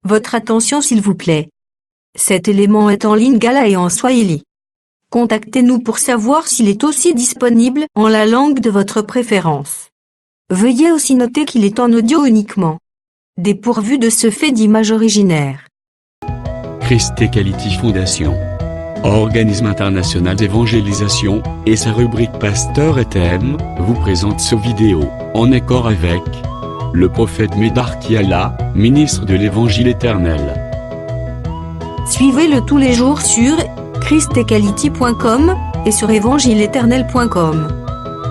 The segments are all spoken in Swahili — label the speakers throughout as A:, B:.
A: Votre attention s'il vous plaît. Cet élément est en lingala et en swahili. Contactez-nous pour savoir s'il est aussi disponible en la langue de votre préférence. Veuillez aussi noter qu'il est en audio uniquement. Dépourvu de ce fait d'image originaire.
B: Christ Equality Foundation, organisme international d'évangélisation, et sa rubrique Pasteur et Thème, vous présente ce vidéo, en accord avec le prophète Médar Kiala, ministre de l'Évangile éternel.
A: Suivez-le tous les jours sur christequality.com et sur évangileéternel.com.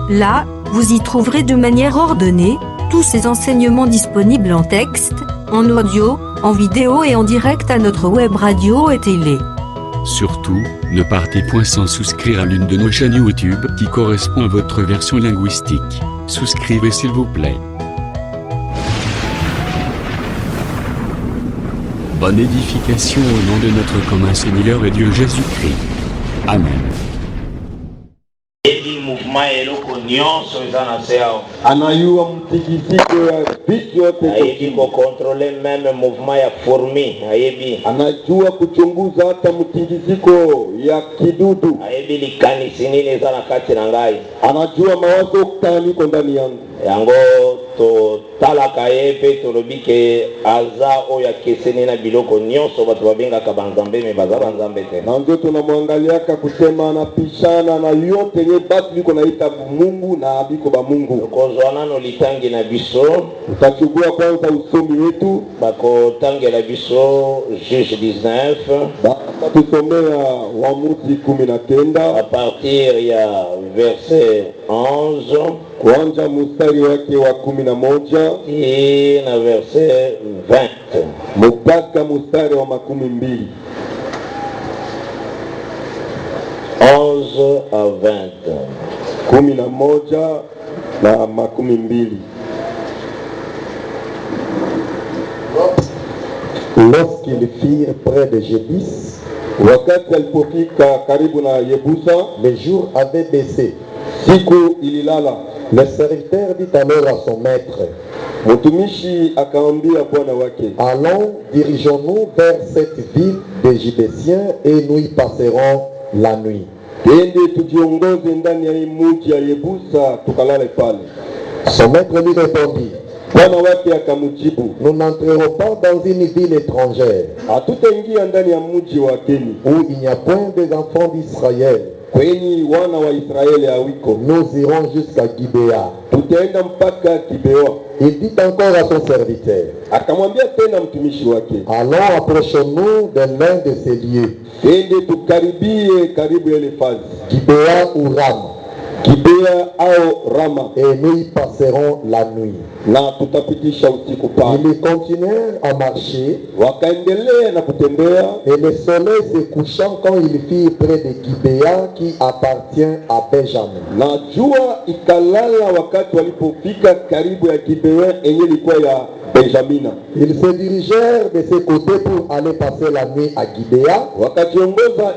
A: Là, vous y trouverez de manière ordonnée tous ces enseignements disponibles en texte, en audio, en vidéo et en direct à notre web radio et télé.
B: Surtout, ne partez point sans souscrire à l'une de nos chaînes YouTube qui correspond à votre version linguistique. Souscrivez s'il vous plaît. Bonne édification au nom de notre commun Seigneur et Dieu Jésus-Christ. Amen.
C: Anayua mtikisiko ya vitu yote
D: ayebi kukontrole meme mouvement ya fourmi ayebi
C: anajua kuchunguza hata mtikisiko ya kidudu
D: ayebi likanisi nini za nakati na ngai
C: anajua mawazo kutani kwa ndani yangu
D: yango to talaka yepe tolobike aza oya keseni na biloko nyonso bato babengaka banzambe me baza banzambe te
C: na ndio tunamwangaliaka kusema anapishana na yote nye batu liko naita Mungu na abiko ba Mungu
D: kozwana no litangi na biso
C: utachukua kwanza usomi wetu
D: bako tangela biso Juge 19
C: tusomea Waamuzi 19
D: a partir ya verset 11
C: kuanza mstari wake wa 11
D: et na verset 20
C: mpaka mstari wa 12
D: 11 à 20
C: 11 na 12.
E: Lorsqu'ils firent près de Jébus,
C: wakati alipofika karibu na Yebusa,
E: le jour avait baissé.
C: siku ililala.
E: Le serviteur dit alors à son maître,
C: Mtumishi akaambia bwana wake,
E: allons, dirigeons-nous vers cette ville des Jébésiens et nous y passerons la nuit.
C: twende tujiongoze ndani ya mji ya Yebusa tukalale pale.
E: Son maître lui répondit,
C: Bwana wake akamjibu,
E: nous n'entrerons pas dans une ville étrangère
C: hatutaingia ndani ya mji wa geni
E: où il n'y a point des enfants d'Israël.
C: kwenye wana wa Israeli hawiko.
E: Nous irons jusqu'à Gibéa.
C: Tutaenda mpaka Gibeon.
E: Il dit encore à son serviteur,
C: Akamwambia tena mtumishi wake,
E: allons, approchons-nous de l'un de ces lieux,
C: twende tukaribie karibu ile fazi
E: Gibéa ou Ram,
C: Gibea au Rama,
E: et nous y passerons la nuit.
C: na tutapitisha usiku pale.
E: Ils continuèrent à marcher,
C: Wakaendelea na kutembea,
E: et le soleil se couchant quand ils firent près de Gibéa qui appartient à Benjamin.
C: na jua ikalala wakati walipofika karibu ya Gibea yenye ilikuwa ya Benjamina.
E: Ils se dirigèrent de ce côté pour aller passer la nuit à Gibéa.
C: Wakajiongoza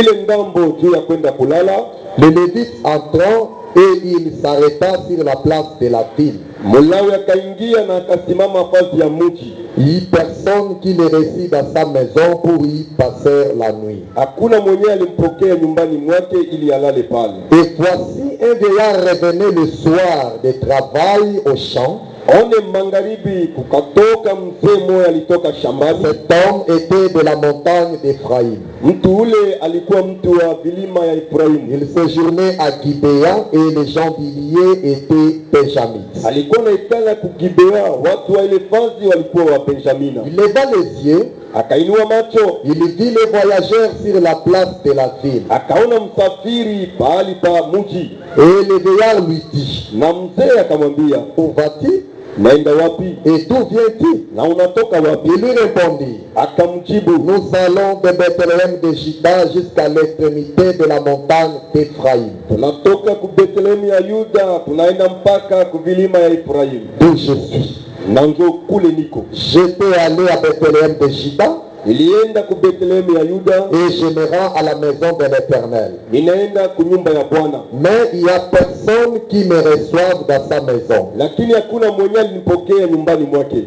C: ile ngambo juu ya kwenda kulala.
E: Le Lévite entrant, et il s'arrêta sur la place de la ville.
C: Mulawi akaingia na akasimama fazi ya mji.
E: Il y eut personne qui le reçut dans sa maison pour y passer la nuit.
C: Hakuna mwenye alimpokea nyumbani mwake ili alale pale.
E: Et voici un vieillard revenait le soir de travail au champ.
C: One magharibi kukatoka mzee mmoja alitoka shambani.
E: Cet homme était de la montagne d'Éphraïm.
C: Mtu ule alikuwa mtu wa vilima ya Efraimu.
E: Il séjournait à Gibéa et les gens du lieu étaient benjamites.
C: Alikuwa naikala kugibea, watu wa ile fazi walikuwa wa Benjamina.
E: Il leva les yeux,
C: Akainua macho,
E: il vit les voyageurs sur la place de la ville.
C: akaona msafiri pahali pa mji.
E: Et le vieillard lui dit,
C: Na mzee akamwambia,
E: où vas-tu
C: naenda wapi?
E: et d'où viens-tu?
C: Na unatoka wapi?
E: Il lui répondit,
C: Akamjibu,
E: nous allons de Bethléem de Juda jusqu'à l'extrémité de la montagne d'Éphraïm,
C: tunatoka ku Bethlehemu ya Yuda, tunaenda mpaka ku vilima ya Efraimu.
E: d'où je suis.
C: Na njo kule niko.
E: J'étais allé à Bethléem de Juda
C: Ilienda ku Bethlehem ya Yuda.
E: Et je me rends à la maison de l'Éternel.
C: Ninaenda kunyumba ya Bwana.
E: Mais il n'y a personne qui me reçoive dans sa maison.
C: Lakini hakuna mwenye alinipokea nyumbani mwake.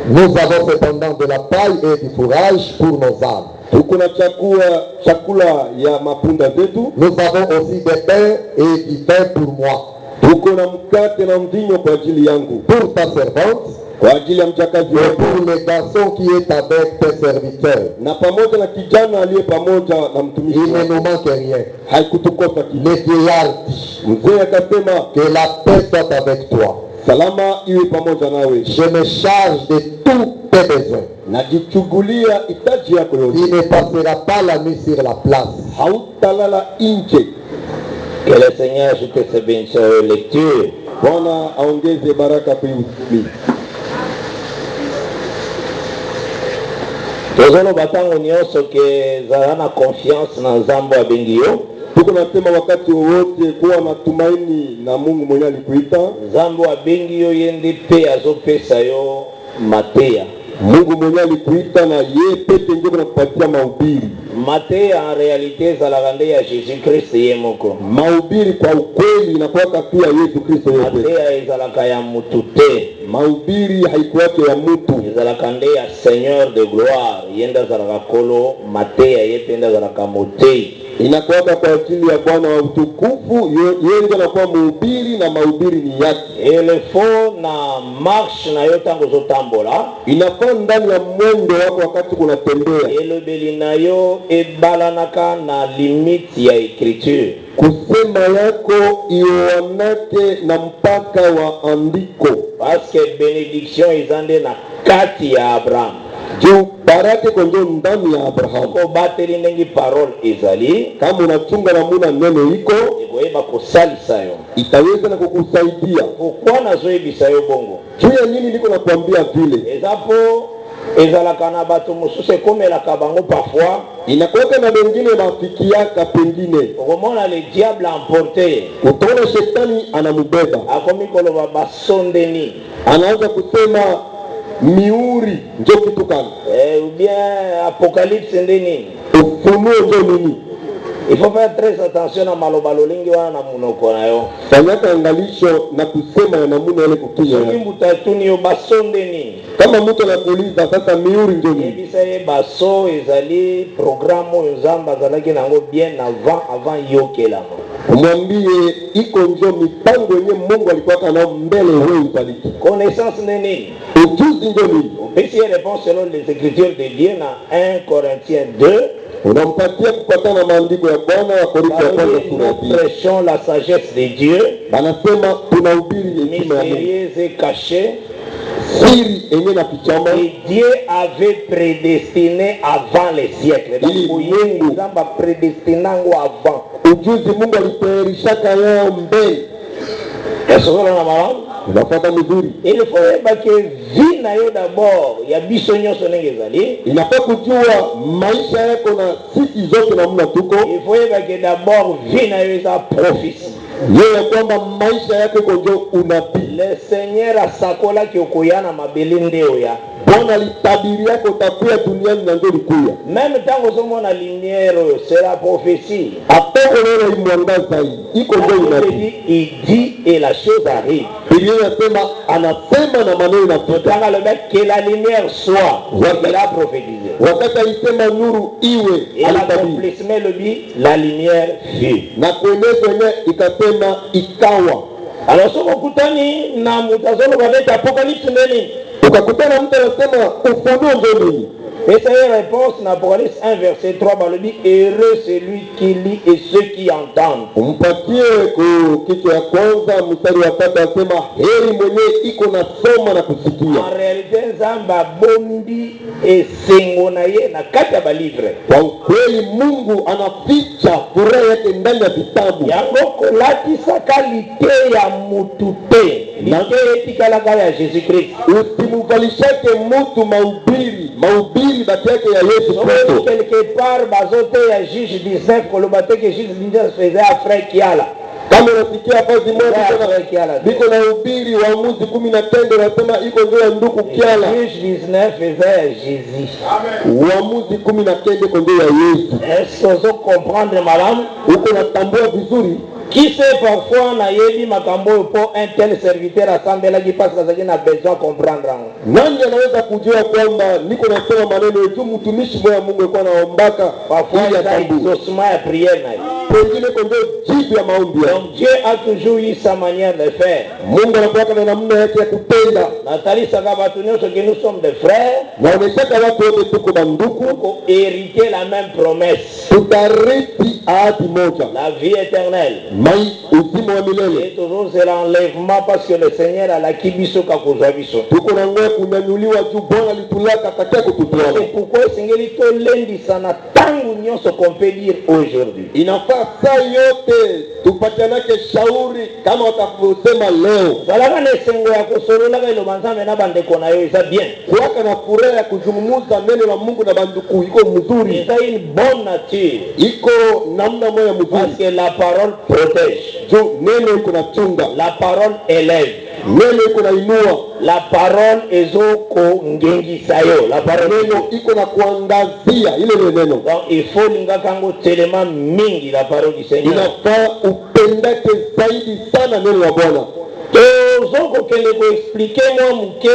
E: Nous avons cependant de la paille et du fourrage pour nos âmes.
C: Tuko na chakula ya mapunda zetu.
E: Nous avons aussi des pains et du pain pour moi.
C: Tuko na mkate na mvinyo kwa ajili yangu.
E: Pour ta servante.
C: Kwa ajili ya mjakazi
E: Et
C: wako.
E: pour le garçon qui est avec tes serviteurs.
C: Na pamoja na kijana aliye pamoja na mtumishi.
E: Il ne nous manque rien.
C: Haikutukosa kitu.
E: Le vieillard dit.
C: Mzee akasema
E: Que la paix soit avec toi.
C: salama iwe pamoja nawe.
E: Je me charge de tous tes besoins.
C: Najichugulia hitaji yako yote.
E: Il ne passera pas la nuit sur la place.
C: Hautalala nje.
D: Que le Seigneur ajoute ses bénédictions aux lectures.
C: Bwana aongeze baraka kuihubiri.
D: tozoloba ntango nyonso ke zala na confiance na nzambe abengi yo.
C: Tuko nasema wakati wowote kuwa na tumaini na Mungu mwenye alikuita.
D: Nzambe abengi yo ye nde mpe azopesa yo mateya.
C: Mungu mwenye alikuita na yeye peke ndio anakupatia mahubiri.
D: Mateya en réalité ezalaka nde ya Jésus Christ ye moko.
C: Mahubiri kwa ukweli inakuwa tu ya Yesu Kristo yeye.
D: Mateya ezalaka ya mutu te.
C: Mahubiri haikuwake ya mtu.
D: Ezalaka nde ya Seigneur de gloire ye nde azalaka kolo mateya ye mpe nde azalaka motei.
C: Inakuwa kwa ajili ya Bwana wa utukufu, yeye ndio anakuwa mhubiri na mahubiri ni yake.
D: Et le fond na marche na yo tango zotambola.
C: Inafaa ndani ya mwendo wako wakati unatembea.
D: Elobeli na yo ebalanaka na limite ya écriture.
C: Kusema yako ioanake na mpaka wa andiko.
D: Parce que bénédiction izande na kati ya Abraham.
C: Juu baraka konjo ndani ya Abraham.
D: Ko bateli nengi parole ezali.
C: Kama unachunga na muna neno iko,
D: ekoyeba kosalisa yo.
C: itaweza na kukusaidia.
D: Pourquoi nazoyebisa yo bongo?
C: Juu ya nini niko nakwambia vile?
D: Ezapo ezalaka na bato mosusu ekomelaka bango parfois.
C: Inakuwa na wengine mafikiaka pengine.
D: Okomona le diable emporté.
C: Utaona shetani anamubeba.
D: Akomi koloba basondeni.
C: Anaanza kusema miuri njo kitu kani.
D: Ou bien apocalypse ndeni.
C: Ufunuo njo nini?
D: Il faut faire très attention na maloba lolingi wana na munoko na yo.
C: Fanyaka angalisho na kusema ya namuna ile kukinya.
D: Soki mbuta tuni yo basondeni.
C: Kama mtu anakuuliza sasa miuri njo nini?
D: Ebisa ye baso ezali programme oyo Nzambe azalaki nango bien avant yokelama.
C: Umwambie iko njo mipango yenye Mungu alikuwa nao mbele wewe utaliki.
D: Connaissance nini?
C: Ujuzi njo nini?
D: Opesi réponse selon les écritures de Dieu na 1 Corinthiens 2.
C: Unampatia kupatana na maandiko ya Bwana wa Korintho ya kwanza sura ya 2.
D: Nous prêchons la sagesse de Dieu.
C: Anasema tunahubiri hekima ya Mungu.
D: Mystérieuse et cachée.
C: Siri yenye na kichama.
D: Et Dieu avait prédestiné avant les siècles. Donc Mungu Nzamba prédestinango avant.
C: Ujuzi Mungu alitayarishaka yao mbele.
D: Esoko na malamu.
C: Unafata mzuri.
D: Il faut que vie na yo d'abord ya biso nyonso ndenge ezali.
C: Inafaa kujua maisha yako na sisi zote namna tuko.
D: Il faut que d'abord vie na yo eza prophétie.
C: Yeye kwamba maisha yako konjo unabii.
D: Le Seigneur asakola ki okoyana mabele ndeo ya.
C: Bwana alitabiri yako utakuya duniani na ndio likuya.
D: Même tant que la lumière c'est la prophétie.
C: Apoko leo imwangaza hii. Iko ndio unabii.
D: Il dit et la chose arrive.
C: Biblia inasema anasema na maneno yanafika.
D: Quand le mec que la lumière soit, il a prophétisé.
C: Wakati alisema nuru iwe,
D: et l'accomplissement le dit la lumière fut.
C: Na kueleza yenyewe ikasema ikawa.
D: Alors somo kutani na mutazolo babeta apocalypse nini?
C: Ukakutana mtu anasema ufunuo ndio nini?
D: Et c'est une réponse dans Apocalypse 1 verset 3 par le dit heureux celui qui lit et ceux qui entendent.
C: Umpatie kitu ya kwanza mstari wa 3 anasema heri mwenye iko na soma na kusikia.
D: En réalité Nzamba bombi esengo na ye na kati ya balivre.
C: Kwa kweli Mungu anaficha furaha yake ndani ya vitabu.
D: Yango kolatisa kalite ya mutu te. Lite etikala ya Jésus Christ.
C: Usimuvalishake mtu mahubiri bati yake ya Yesu Kristo.
D: Quelque part bazote ya juge 19 kolobate que juge 19 faisait à frère Kiala.
C: Kama unasikia fazi moja biko na ubiri Waamuzi 19 nasema iko ndio nduku Kiala.
D: Juge 19 faisait Jésus.
C: Waamuzi 19 iko ndio ya Yesu.
D: Est-ce que vous comprenez madame?
C: Uko natambua vizuri?
D: Qui sait parfois na yebi makambo pour un tel serviteur assemblée qui passe parce qu'il a besoin comprendre.
C: Nani anaweza kujua kwamba niko nasema maneno yetu mtumishi moya Mungu alikuwa anaombaka
D: parfois il y a exaucement à prière na.
C: Pengine ndio jibu ya maombi.
D: Donc Dieu a toujours eu sa manière de faire.
C: Mungu anakuwa na namna yake ya kutenda.
D: Nathalie Sagabatunyo ce que nous sommes des frères.
C: Na unashaka watu wote tuko na ndugu
D: pour hériter la même promesse.
C: Tutarithi ahadi moja.
D: La vie éternelle.
C: Uzima wa milele.
D: Et toujours c'est l'enlèvement parce que le Seigneur a la kibiso kakuzwa biso.
C: Tuko na ngoe kunyanyuliwa juu Bwana litulaka katika kututoa.
D: C'est pourquoi singeli to lendi sana tangu nyonso qu'on peut dire aujourd'hui.
C: Inafaa saa yote tupatianake shauri kama watakusema leo.
D: Salaka ne sengo ya kusolola ile manzame na bandeko na yo isa bien.
C: Kuwaka na furaha ya kuzungumza neno la Mungu na banduku iko mzuri.
D: Isa une bonne nature.
C: Iko namna moja mzuri.
D: Parce que la parole protège.
C: Jo neno iko na chunga.
D: La parole élève.
C: Neno iko na inua.
D: La parole ezoko ngengisayo. La parole
C: neno iko na kuangazia ile neno.
D: Donc il faut lingakango tellement mingi la parole du Seigneur.
C: Inafaa upendeke zaidi sana neno la Bwana.
D: Zoko kende ko expliquer moi muke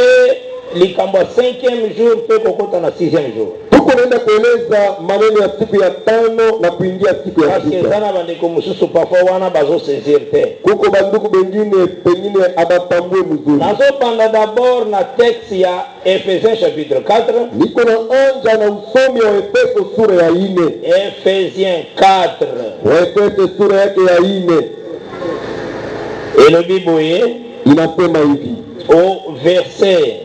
D: likambo 5e jour pe kokota na 6e jour.
C: Tuko naenda kueleza maneno ya siku ya 5 na kuingia siku ya 6.
D: Parce que sana bandeko mususu parfois wana bazo saisir te.
C: Kuko banduku bengine pengine abatambue mzuri.
D: Nazo panda d'abord na texte ya Ephésiens chapitre 4.
C: Niko na anja na usomi wa Efeso sura ya 4.
D: Ephésiens 4.
C: Wa Efeso sura yake ya 4.
D: Et le Bible
C: inasema hivi.
D: Au verset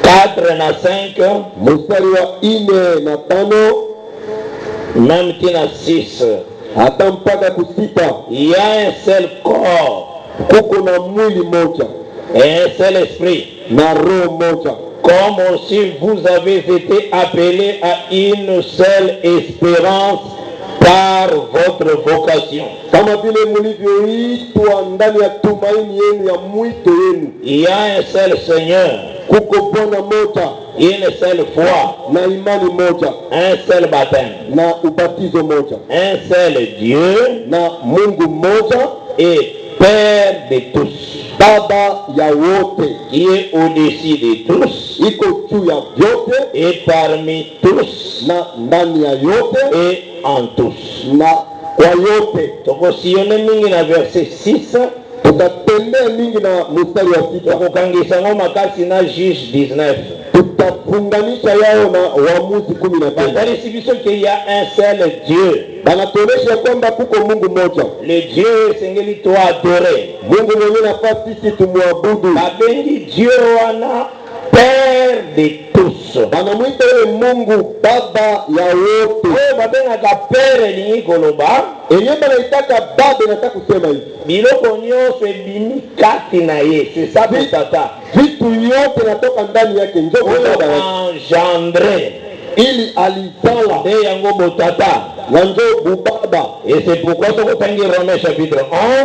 D: 4 na 5,
C: mstari wa 4 na 5,
D: même tina 6,
C: hata mpaka kusita.
D: Il y a un seul corps,
C: kuko na mwili moja,
D: et un seul esprit,
C: na roho moja.
D: Comme aussi vous avez été appelés à une seule espérance par votre vocation.
C: Kama vile mlivyoitwa ndani ya tumaini yenu ya mwito yenu.
D: Il y a un seul Seigneur,
C: kuko Bwana moja,
D: une seule foi,
C: na imani moja,
D: un seul baptême,
C: na ubatizo moja,
D: un seul Dieu,
C: na Mungu moja,
D: et Père de tous,
C: Baba ya wote,
D: qui est au-dessus de tous,
C: iko juu ya vyote,
D: et parmi tous,
C: na ndani ya yote,
D: et en tous,
C: na kwa yote.
D: Tokosione mingi na verset 6,
C: tutatembea mingi na mstari wa 6,
D: tukokangisa ngoma kasi na Juge 19,
C: tutafunganisha yao na Waamuzi 19.
D: Bakari sibiso qu'il y a un seul Dieu.
C: Banatuonesha kwamba kuko Mungu moja.
D: Le Dieu sengeli to adorer.
C: Mungu mwenye nafasi sisi tumwabudu.
D: Babengi Dieu wana Père de tous.
C: Banamwita yeye Mungu Baba ya wote.
D: Wewe babenga ka Père lingi koloba.
C: Enye banaitaka baba nataka kusema hivi.
D: Biloko nyonso ebimi kati na ye. C'est ça pour tata.
C: Vitu yote natoka ndani yake ndio baba yake.
D: Engendré.
C: Ili alizala.
D: De yango botata.
C: Nanjo bubaba.
D: Et c'est pourquoi tokotangi Romains chapitre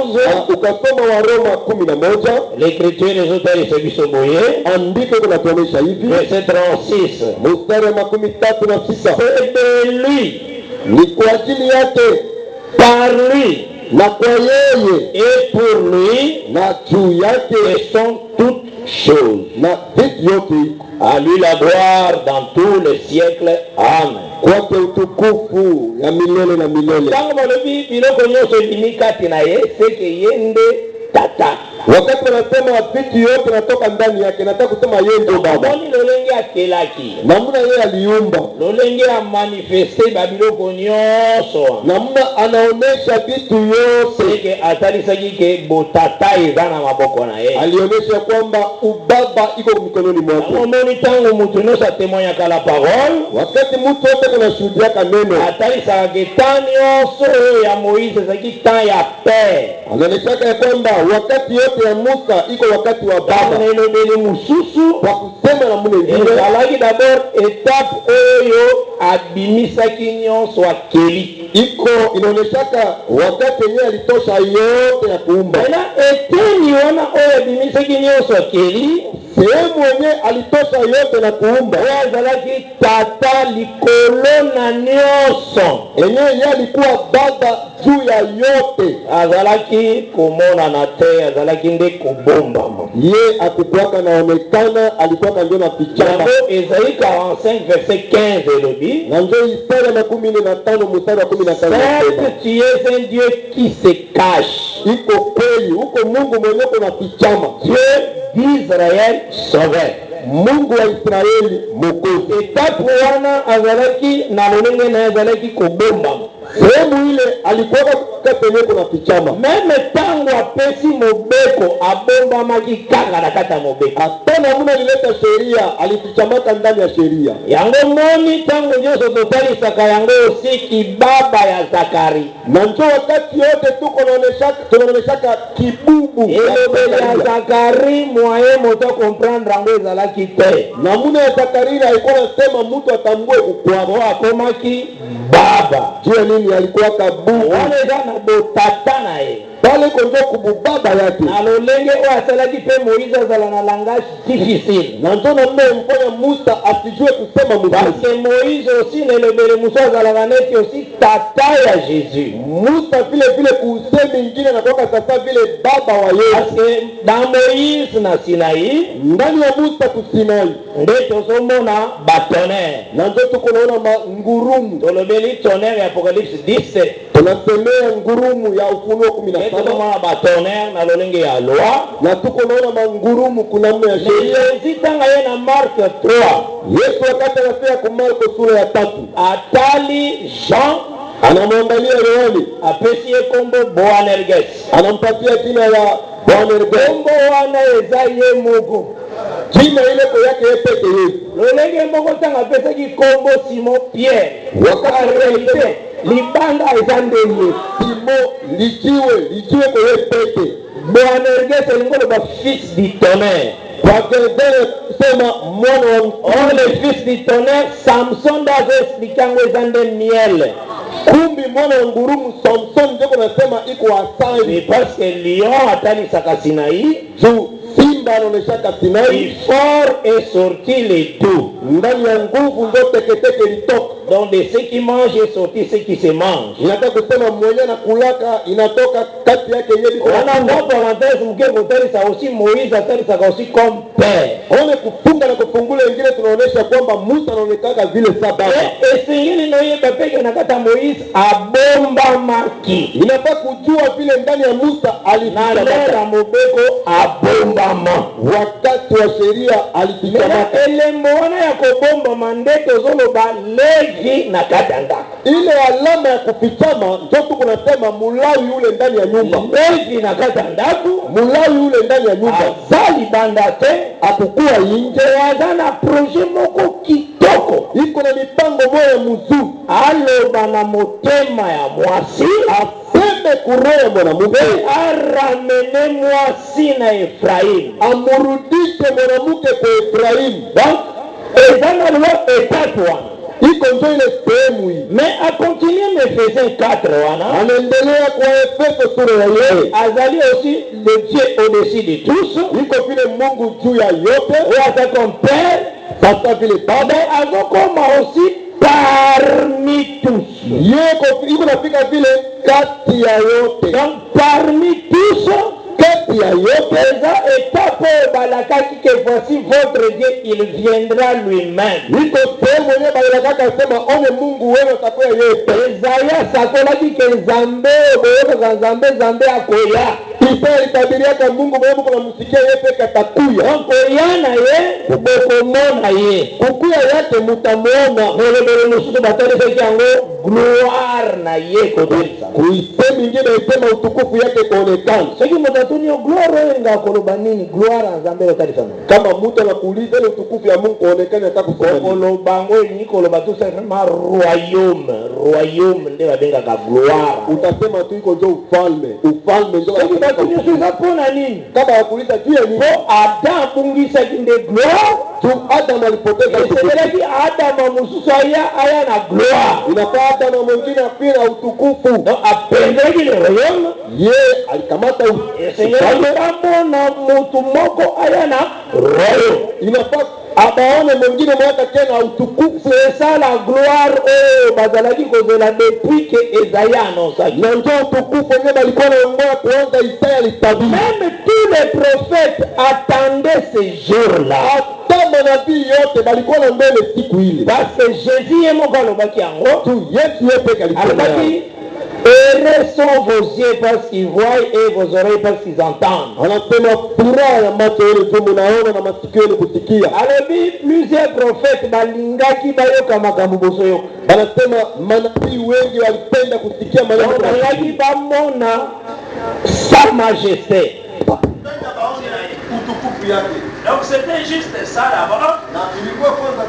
D: 11.
C: Ukasoma wa Roma 11.
D: L'écriture les auteurs de biso boye.
C: Andiko kunatuonesha hivi.
D: Verset 36.
C: Mstari wa 36.
D: C'est de lui.
C: Ni kwa ajili yake.
D: Par lui.
C: Na kwa yeye.
D: Et pour lui.
C: Na juu yake.
D: Et sont toutes choses.
C: Na vitu yote.
D: À lui la gloire dans tous les siècles. Amen.
C: Kwake utukufu ya milele na milele.
D: Tangu malobi biloko nyonso ebimi kati na ye, seke yende tata.
C: Wakati wanasema vitu yote natoka ndani yake, nataka kusema yeye ndio baba.
D: Boni lolenge akelaki.
C: Namna yeye aliumba.
D: Lolenge a manifeste babiloko nyonso.
C: Namna anaonesha vitu yote.
D: Seke atalisaki ke botata eza na maboko na ye.
C: Alionyesha kwamba ubaba iko mikononi mwake.
D: Ngomoni tangu mutu nyonso atemoignaka la parole.
C: Wakati mtu yote kunashuhudiaka neno.
D: Atalisaka ke temps nyonso ya Moïse ezalaki temps ya paix.
C: Anaonyeshaka ya kwamba wakati yote ya Musa iko wakati wa baba.
D: Nelobeli mususu
C: kwa kusema na mune
D: ezalaki d'abord étape oyo abimisaki nyonso akeli.
C: Iko inaoneshaka wakati yenyewe alitosha yote ya kuumba.
D: Na eteni wana oyo abimisaki nyonso akeli,
C: sehemu yenyewe alitosha yote na kuumba.
D: oyo azalaki tata likolo na nyonso.
C: Yenyewe yeye alikuwa baba juu ya yote.
D: Azalaki komona na te, azalaki nde kobombama.
C: Ye akukuwaka naonekana, alikuwaka ndio na pichama.
D: Yango Esaïe 45 verset 15 elobi,
C: na ndio Isaya 15 mstari wa 15.
D: certes tu es un Dieu qui se cache.
C: Iko kweli huko Mungu mwenyewe kuna pichama.
D: Dieu d'Israël sauveur.
C: Mungu wa Israeli mwokozi.
D: Etape wana azalaki na lolenge na azalaki kobombama.
C: Sehemu ile alikuwa katenye kuna pichama.
D: Meme tango apesi mobeko abombamaki kanga na kata mobeko.
C: Hapana muna lileta sheria, alifichamaka ndani ya sheria.
D: Yango moni tango nyonso totalisaka yango osiki baba ya Zakari.
C: Na njo wakati yote tunaoneshaka kibubu
D: Elobeli ya Zakari mwaye moto comprendre yango ezalaki te.
C: Na muna ya Zakari alikuwa nasema mtu atambue ukwamo.
D: Akomaki baba.
C: Jua nini alikuwa kabubu.
D: Wane na botata na ye.
C: Pale konjo kububaba yake.
D: Na lolenge o asalaki pe Moïse azala na langage difficile.
C: Na njo na mfanya Musa asijue kusema mzuri.
D: Parce que Moïse aussi nelebele Musa azala neti aussi tata ya Jésus.
C: Musa vile kusemi ingine na kwa sasa vile baba wa Yesu.
D: Parce que dans Moïse na Sinaï,
C: ndani ya Musa kusinai,
D: nde tozomona batonnerre.
C: Na njo tuko naona ngurumu.
D: Tolobeli tonnerre ya Apocalypse 17.
C: Tunasemea ngurumu ya Ufunuo 17.
D: Tunaona batonnerre na lolenge ya loi.
C: Na tuko naona mangurumu kuna mne ya sheria.
D: Zitanga ye na Mark 3.
C: Yesu wakati anafika kwa Marko sura ya 3.
D: Atali Jean
C: anamwangalia Yohani,
D: apesi ye kombo Boanerges.
C: Anampatia jina la Boanerges.
D: Kombo wana eza ye moko.
C: Jina ile kwa yake peke Yesu.
D: Lolenge moko tanga pesaki kombo Simon Pierre.
C: Wakati
D: libanga eza ndenge
C: Simon lijiwe kwa yeye peke.
D: Boanerges elingolo ba fils du tonnerre.
C: Wakati sema mwana wa
D: le fils du tonnerre Samson dazo explikango eza nde miel.
C: Kumbi mwana wa ngurumu Samson ndio nasema iko asali.
D: Parce que lion atalisaka Sinaï.
C: Juu simba anaoneshaka Sinaï.
D: Fort est sorti les deux.
C: Ndani ya nguvu ndio teketeke litoka.
D: Donc de ce qui mange est sorti ce qui se mange.
C: Inataka kusema mwenye na kulaka inatoka kati yake yeye.
D: On a parenthèse mkeko talisa aussi Moïse atalisaka aussi comme père.
C: Ole kufunga na kufungula ingine tunaonesha kwamba Musa anaonekana vile saba.
D: Esingili noye bapeke nakata Moïse abombamaki.
C: Inafaa kujua vile ndani ya Musa
D: alifika mobeko abombama.
C: Wakati wa sheria alifikamata.
D: Elembo wana ya kobombama ndeke zoloba levi na katanga.
C: Ile alama ya kufichama ndio tuko nasema Mulawi yule ndani ya nyumba.
D: Levi na katandaku.
C: Mulawi yule ndani ya nyumba.
D: Azali bandate
C: akukua inje
D: azana projet moko kitoko.
C: Iko na mipango moya mzuri.
D: Aloba na motema ya mwasi.
C: Aseme kuroya mwanamuke.
D: Aramene mwasi na Efraim.
C: Amurudishe mwanamuke kwa Efraim.
D: Donc, ezana lo etatu wana.
C: Iko ndio ile sehemu hii.
D: Mais a continuer Ephésiens 4 wana.
C: Anaendelea kwa Efeso sura ya 1.
D: Azali aussi le Dieu au-dessus de tous.
C: Iko vile Mungu juu ya yote.
D: Ata comme père.
C: Sasa vile baba.
D: Azokoma aussi parmi tous.
C: Iko nafika vile kati ya yote.
D: Donc parmi tous.
C: Kati ya yote.
D: Eza étape balakaki que voici votre Dieu, il viendra lui-même.
C: Iko sehemu yenyewe balakaka sema one Mungu wewe atakuwa yeye.
D: Isaiah sakolaki ke Nzambe oboyoka Nzambe Nzambe akoya.
C: Isaya itabiriaka Mungu wewe kuna msikia yeye peke atakuya.
D: Donc yana ye kubokomona ye.
C: Kukuya yake mutamuona.
D: Molebele nusutu batalisa yango gloire na ye kodisa.
C: Kuisemi ingine isema utukufu yake kuonekana.
D: Seki mtatuni gloire nga koloba nini gloire Nzambe batalisa.
C: Kama mtu anakuuliza ile utukufu ya Mungu kuonekana atakusema
D: koloba ngo ni koloba tu sema royaume ndio babenga ka gloire.
C: Utasema tu iko ndio ufalme ndio
D: kunyusuza pona nini?
C: Kama wakuuliza juu ya nini?
D: Po Adam bungisa kinde gloire.
C: Tu Adam alipoteza
D: Isemeleki Adam mususu aya na gloire.
C: Inafaa Adam mwingine apira utukufu.
D: No apendeki le royaume.
C: Ye alikamata
D: na mutu moko aya na royaume.
C: Inafaa abaone mwingine mwaka tena utukufu.
D: C'est ça la gloire bazalaki kozela depuis que Esaïe annonça.
C: Na ndio utukufu ndio balikuwa naongoa kuanza Isaya litabiri.
D: Même tous les prophètes attendaient ces jours-là.
C: Hata manabii yote balikuwa na mbele siku ile.
D: Parce que Jésus est mon galobaki yango.
C: Tu Yesu yeye kalikuwa.
D: Heureux sont vos yeux parce qu'ils voient et vos oreilles parce qu'ils entendent.
C: Anasema furaha ya macho yenu tu mnaona na masikio yenu kusikia.
D: Alors plusieurs prophètes balingaki bayoka makambo boso yo.
C: Anasema manabii wengi walipenda kusikia maneno ya
D: balingaki bamona sa majesté.
F: Donc c'était juste ça d'abord. Et donc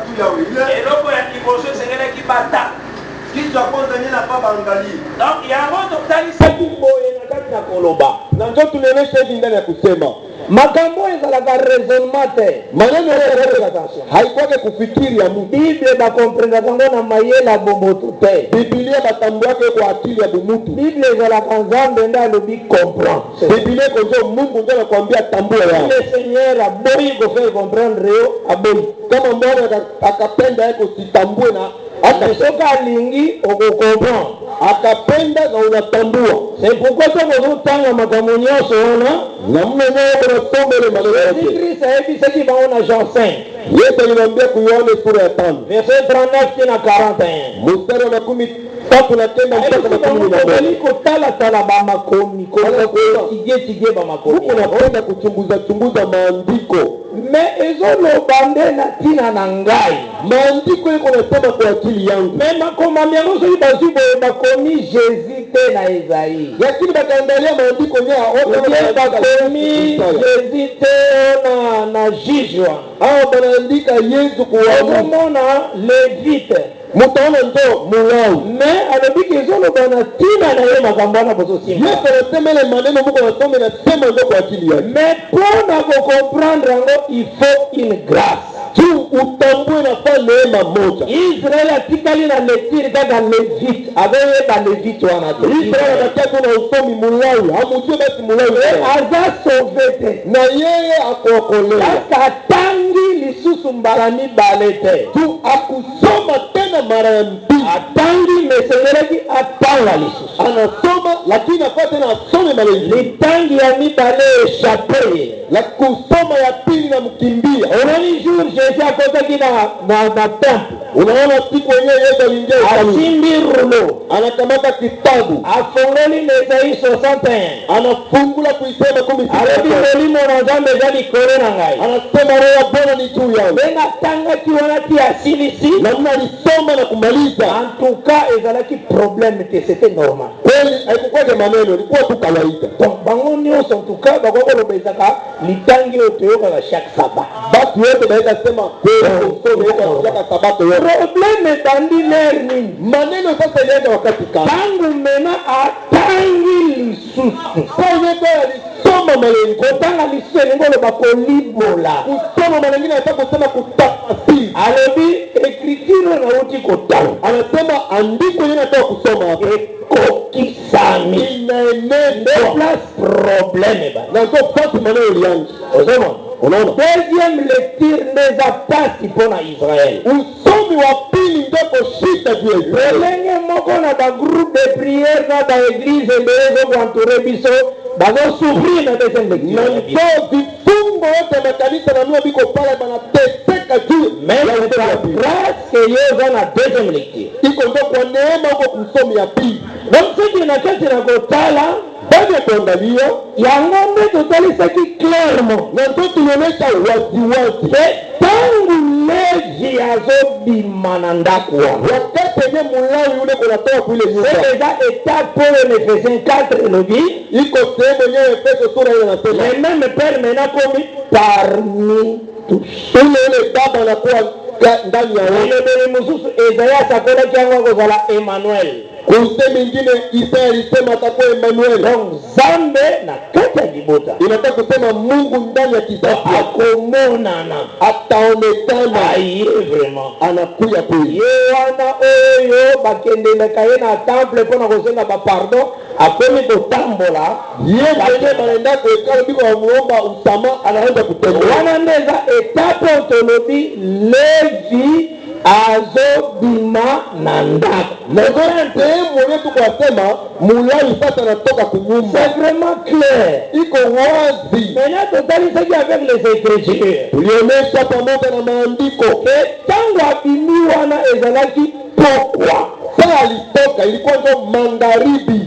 F: il y a qui bata. Donc il y a un autre
D: talisaki boye na kati na koloba.
C: Na ndio tunaonesha hivi ndani ya kusema.
D: Makambo ezalaka raisonnement te.
C: Maneno ya attention. Haikuwa kufikiri ya mtu.
D: Bible ba comprendre kango na mayela bombotu te.
C: Biblia batambwake kwa akili ya mtu.
D: Bible ezalaka nzambe nda lobi comprendre.
C: Biblia konjo Mungu ndio anakuambia tambua yao.
D: Le Seigneur a boyi ko faire comprendre yo aboyi.
C: Kama Bwana akapenda yako sitambue na
D: akasoka alingi okokomprendre.
C: Akapenda na unatambua.
D: C'est pourquoi tanga makambo nyonso ona
C: na mwenyewe unasoma ile maneno yote.
D: Kristo ayebi baona Jean 5.
C: Yesu alimwambia kuiona sura ya 5.
D: Verset 39 na 41.
C: Mstari wa 13 na tena mpaka 14.
D: Kotala tala ba makomi, tige ba makomi.
C: Huko napenda kuchunguza maandiko.
D: Mais ezoloba nde na tina na ngai.
C: Maandiko yako nasema kwa akili yangu.
D: Mais makomami yango soki bazwi boye bakomi Jésus te na Esaïe.
C: Lakini bakaangalia maandiko nyao
D: bakomi Jésus te na Jijwa.
C: Hao banaandika Yesu
D: kuwaona Levite.
C: Mutaona ndo Mulawi.
D: Mais alobiki ezoloba na tina na ye makambo wana bozosimba.
C: Yesu anasema ile maneno Mungu anasema na sema ndo kwa akili yako.
D: Mais pour comprendre ngo il faut une grâce.
C: Tu utambue na fa neema moja.
D: Israeli atikali na lecture kaka Levite. Avec ba Levite wana te.
C: Israeli anataka na usomi Mulawi. Hamujue basi Mulawi.
D: Aza sauvé
C: na yeye akokolea.
D: Sasa tangi lisusu mbala mibale te.
C: Tu akusoma tena mara ya mbili.
D: Atangi mesengeleki atanga lisusu.
C: Anasoma lakini afaa tena asome mara nyingine.
D: Litangi ya mibale échappé.
C: La kusoma ya pili na mkimbia.
D: Onani jour Jésus akotaki na temple.
C: Unaona siku yenyewe Yesu aliingia
D: asimbi rulo.
C: Anakamata kitabu.
D: Afungoli Esaïe 61.
C: Anafungula kuisema 10.
D: Alibibeli mwana nzambe zali korona ngai.
C: Anasema roho ya Bwana ni juu yangu.
D: Benga tanga kiwana ti asilisi.
C: Na mnalisoma na kumaliza.
D: En tout cas ezalaki problème te c'était normal.
C: Kweli haikuwa maneno ilikuwa tu kawaida.
D: Donc bango nyonso en tout cas bakoko lobezaka litangi otoyoka chaque sabat.
C: Basi yote baita sema kweli usome yote sabato yote.
D: Problème etandi ler nini?
C: Maneno sasa ilianza wakati kama.
D: Tangu mena atangi lisusu.
C: Sasa yote alisoma maneno.
D: Kotanga lisusu ngolo bakolibola.
C: Kusoma maneno mengine anataka kusema kutafsiri.
D: Alobi écriture na uti kotanga.
C: Anasema andiko yeye anataka kusoma hapo.
D: Kokisami.
C: Inaenenda
D: plus problème ba.
C: Na ndio fasi maneno ilianza.
D: Ozema.
C: Unaona?
D: Deuxième lecture n'est pas si pour Israël.
C: Usomi wa pili ndipo shida juu ya Israeli.
D: Lenge moko na ba groupe de prière na ba église ndezo entouré biso bazo souffrir na deuxième lecture.
C: Na ndio vifungo wote wa kanisa na nua biko pale banateseka juu.
D: Mais la grâce que yoza na deuxième lecture.
C: Iko ndio kwa neema huko kusomi ya pili.
D: Donc ce qui na kati na kotala
C: baada ya kuangalia
D: yango ndio totalisaki clairement.
C: Na ndio tunaonyesha waziwazi.
D: Tangu Levi azobima na ndako
C: wakati yenye Mulawi yule kunatoka kule nyumba.
D: C'est déjà étape pour Ephésiens 4 lobi.
C: Iko sehemu yenyewe Efeso sura ile inasema.
D: Les mêmes pères maintenant comme parmi tous.
C: Ule baba anakuwa ndani ya
D: wale. Ile mususu Esaïe asakola kiango kozala Emmanuel.
E: Kusema ingine Isaya alisema atakuwa Emmanuel.
D: Donc Zambe na kati ya libota
E: Inataka kusema Mungu ndani ya kizazi
D: akomonana
E: ataonekana
D: aye vraiment
E: anakuya kweli.
D: ye wana oyo bakendeleka ye na temple mpona kosenga bapardon akomi kotambola
E: Yeye mwenyewe anaenda kuhekalu biko wamuomba usama anaanza kutembea.
D: wana nde eza etape otolobi Levi azobima na ndako.
E: Mwenye tukwasema Mulai sasa anatoka kunyumba.
D: C'est vraiment clair.
E: Iko wazi.
D: Maintenant totalisaki avec les Écritures.
E: Tulionyesha pamoja na maandiko.
D: Tangu abimi wana ezalaki pokwa.
E: Sasa alitoka ilikuwa ndio magharibi.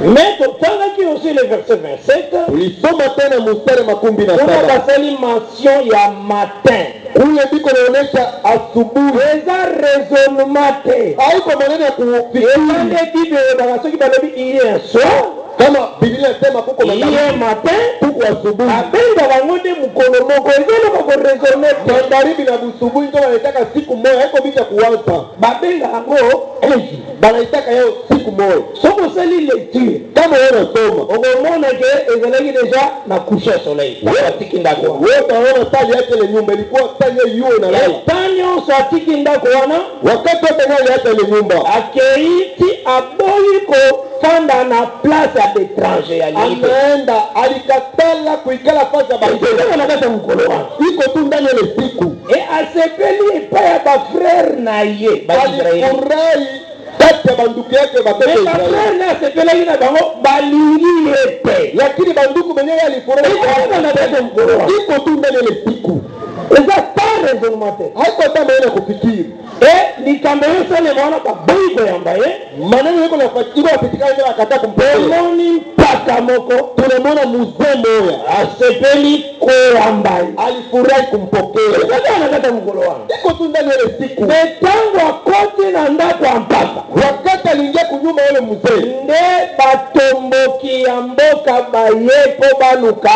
D: Mais totangaki aussi le verset 27.
E: Tulisoma tena mstari 17.
D: Kuna basali mention ya matin.
E: Kule biko naonesha asubuhi.
D: Eza raisonnement te.
E: Haiko maneno ya kufikiri.
D: Eza Bible bakasoki balobi hier soir.
E: Kama Biblia inasema kuko
D: Hier matin.
E: kuko asubuhi.
D: Abenga bango nde mukolo moko. Eza na ko raisonner te.
E: Magharibi na busubuhi ndio wanataka siku moja. Haiko bicha kuanza.
D: Babenga yango eji.
E: Banaitaka yao siku moja.
D: Soko sali lecture.
E: Kama wewe unasoma,
D: okomona ke ezalaki deja na coucher soleil. Atiki ndako.
E: wewe utaona tali yake ile nyumba ilikuwa tali hiyo inalala.
D: Tanyo satiki ndako wana.
E: Wakati wote ngali hata ile nyumba.
D: Akeiti aboyi ko fanda na place ya étranger ya libe.
E: Anaenda alikatala kuikala fasi ya
D: Iko na kata mkolo wana.
E: iko tu ndani ya ile siku.
D: Asepeli epa ya ba frère na ye. Ba Israeli.
E: Alifurahi kati ya banduku yake batoto
D: Mais ba
E: Israeli.
D: frère na asepeli na bango balingi ete.
E: Lakini banduku benyewe alifurahi.
D: Iko na kata mkolo wana.
E: Iko tu ndani ya ile siku.
D: Eza pas raisonnement te.
E: Haiko hata maana kufikiri.
D: Likambo yote le mwana baboyi koyamba ye.
E: Maneno yako nafatikwa kupitikana ndio akataka kumpokea.
D: Emoni mpaka moko.
E: Tunamwona mzee moya
D: Asepeli koyamba ye.
E: alifurahi kumpokea.
D: Sasa anakata mkolo wana.
E: Iko tu ndani ya ile siku.
D: Tangu akoti na ndako mpaka.
E: Wakati aliingia kunyuma yule mzee,
D: Nde batomboki ya mboka baye po baluka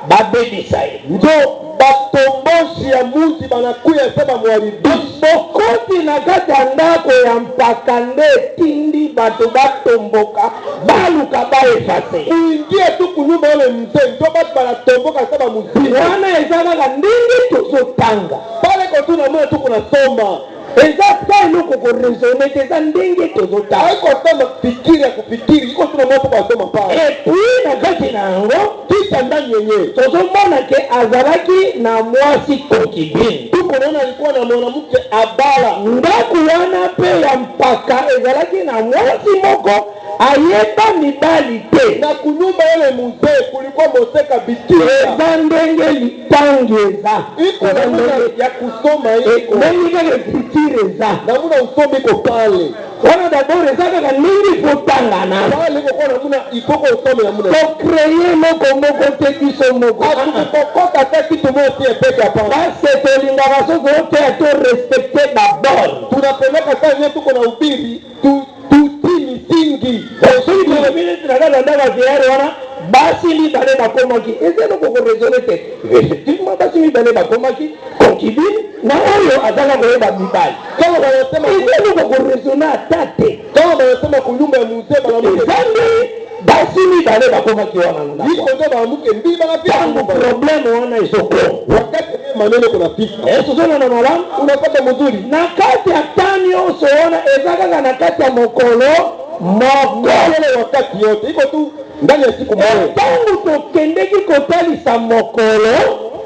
D: babebisa ye.
E: ndio batomboshi ya muti banakuya sema muharibisha.
D: Bokoti na kati ya ndako ya mpaka nde tindi bato batomboka baluka baefase.
E: Kuingia tu kunyuma yule mzee, ndio batu banatomboka sema muzima.
D: Wana eza kaka ndenge tozotanga.
E: Pale kwa tu namwe tu kunasoma.
D: Eza ta eloko koresone te eza ndenge tozotanga.
E: Haiko kama fikiri ya kufikiri, iko tu namwe tu kunasoma pale.
D: Epui na kati na yango
E: Kisha ndani yenyewe
D: tozomona ke azalaki na mwasi concubine.
E: tuko naona alikuwa na mwanamke abala.
D: Ndako wana pe ya mpaka ezalaki na mwasi moko ayeba mibali te.
E: Na kunyumba yule mzee kulikuwa moseka bikira.
D: Eza ndenge litangi eza.
E: Iko namna ya kusoma iko.
D: Ndenge kaka ekritire eza.
E: Namna usomi iko pale.
D: Wana dabord eza kaka ndenge kotangana.
E: Pale iko kwa namna ikoko usome namna.
D: Tocreye moko moko te biso moko.
E: Atukokota hata kitu moja si peke hapa.
D: Basi tolingaka soki ote to respecte d'abord.
E: Tunapeleka saa yenyewe tuko na ubiri tutii misingi.
D: Soki tolobili tunakata ndaka tayari wana basi mibale bakomaki. Eza eloko koresone te. Effectivement basi mibale bakomaki concubine na oyo azaka koyeba mibali.
E: Kama wanasema
D: Eza eloko koresone ata te.
E: kama wanasema kunyumba ya mzee banamuke.
D: Ezange basi mibale bakomaki wana ndako.
E: Iko ndio banamuke mbi banapita
D: Tango
E: nyumba.
D: probleme wana ezoko.
E: Wakati maneno kunafika.
D: Tozona na malamu
E: Unapata mzuri.
D: na kati ya tani nyonso wana eza kaka na kati ya mokolo moko.
E: Ile wakati yote iko tu ndani ya siku moja.
D: Tangu tokendeki kotalisa mokolo,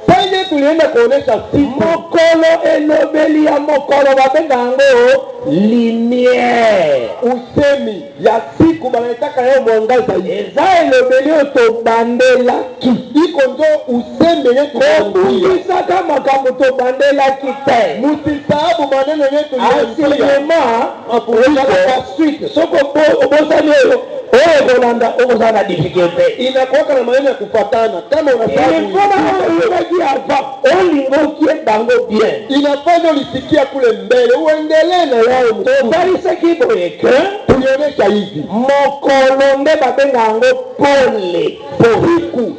E: Sasa tulienda kuonesha siku.
D: mokolo elobeli ya mokolo babenga yango lumière.
E: Usemi ya siku banaitaka yao mwangaza.
D: Eza elobeli oyo tobandelaki.
E: Iko ndio usemi yetu.
D: Kokumisaka makambo tobandelaki te.
E: Musisahabu maneno yetu
D: Enseignement ezalaka suite. Soko obosani oyo oyo kolanda okozala na difficulté.
E: inakuwaka na maneno ya kufatana. Kama unasahabu
D: Ilifona oyebaki ava olingoki bango bien.
E: inafanya ulisikia kule mbele uendelee na yao.
D: Totalisaki boye ke
E: Tulionyesha hivi
D: mokolo nde babenga yango pole.
E: siku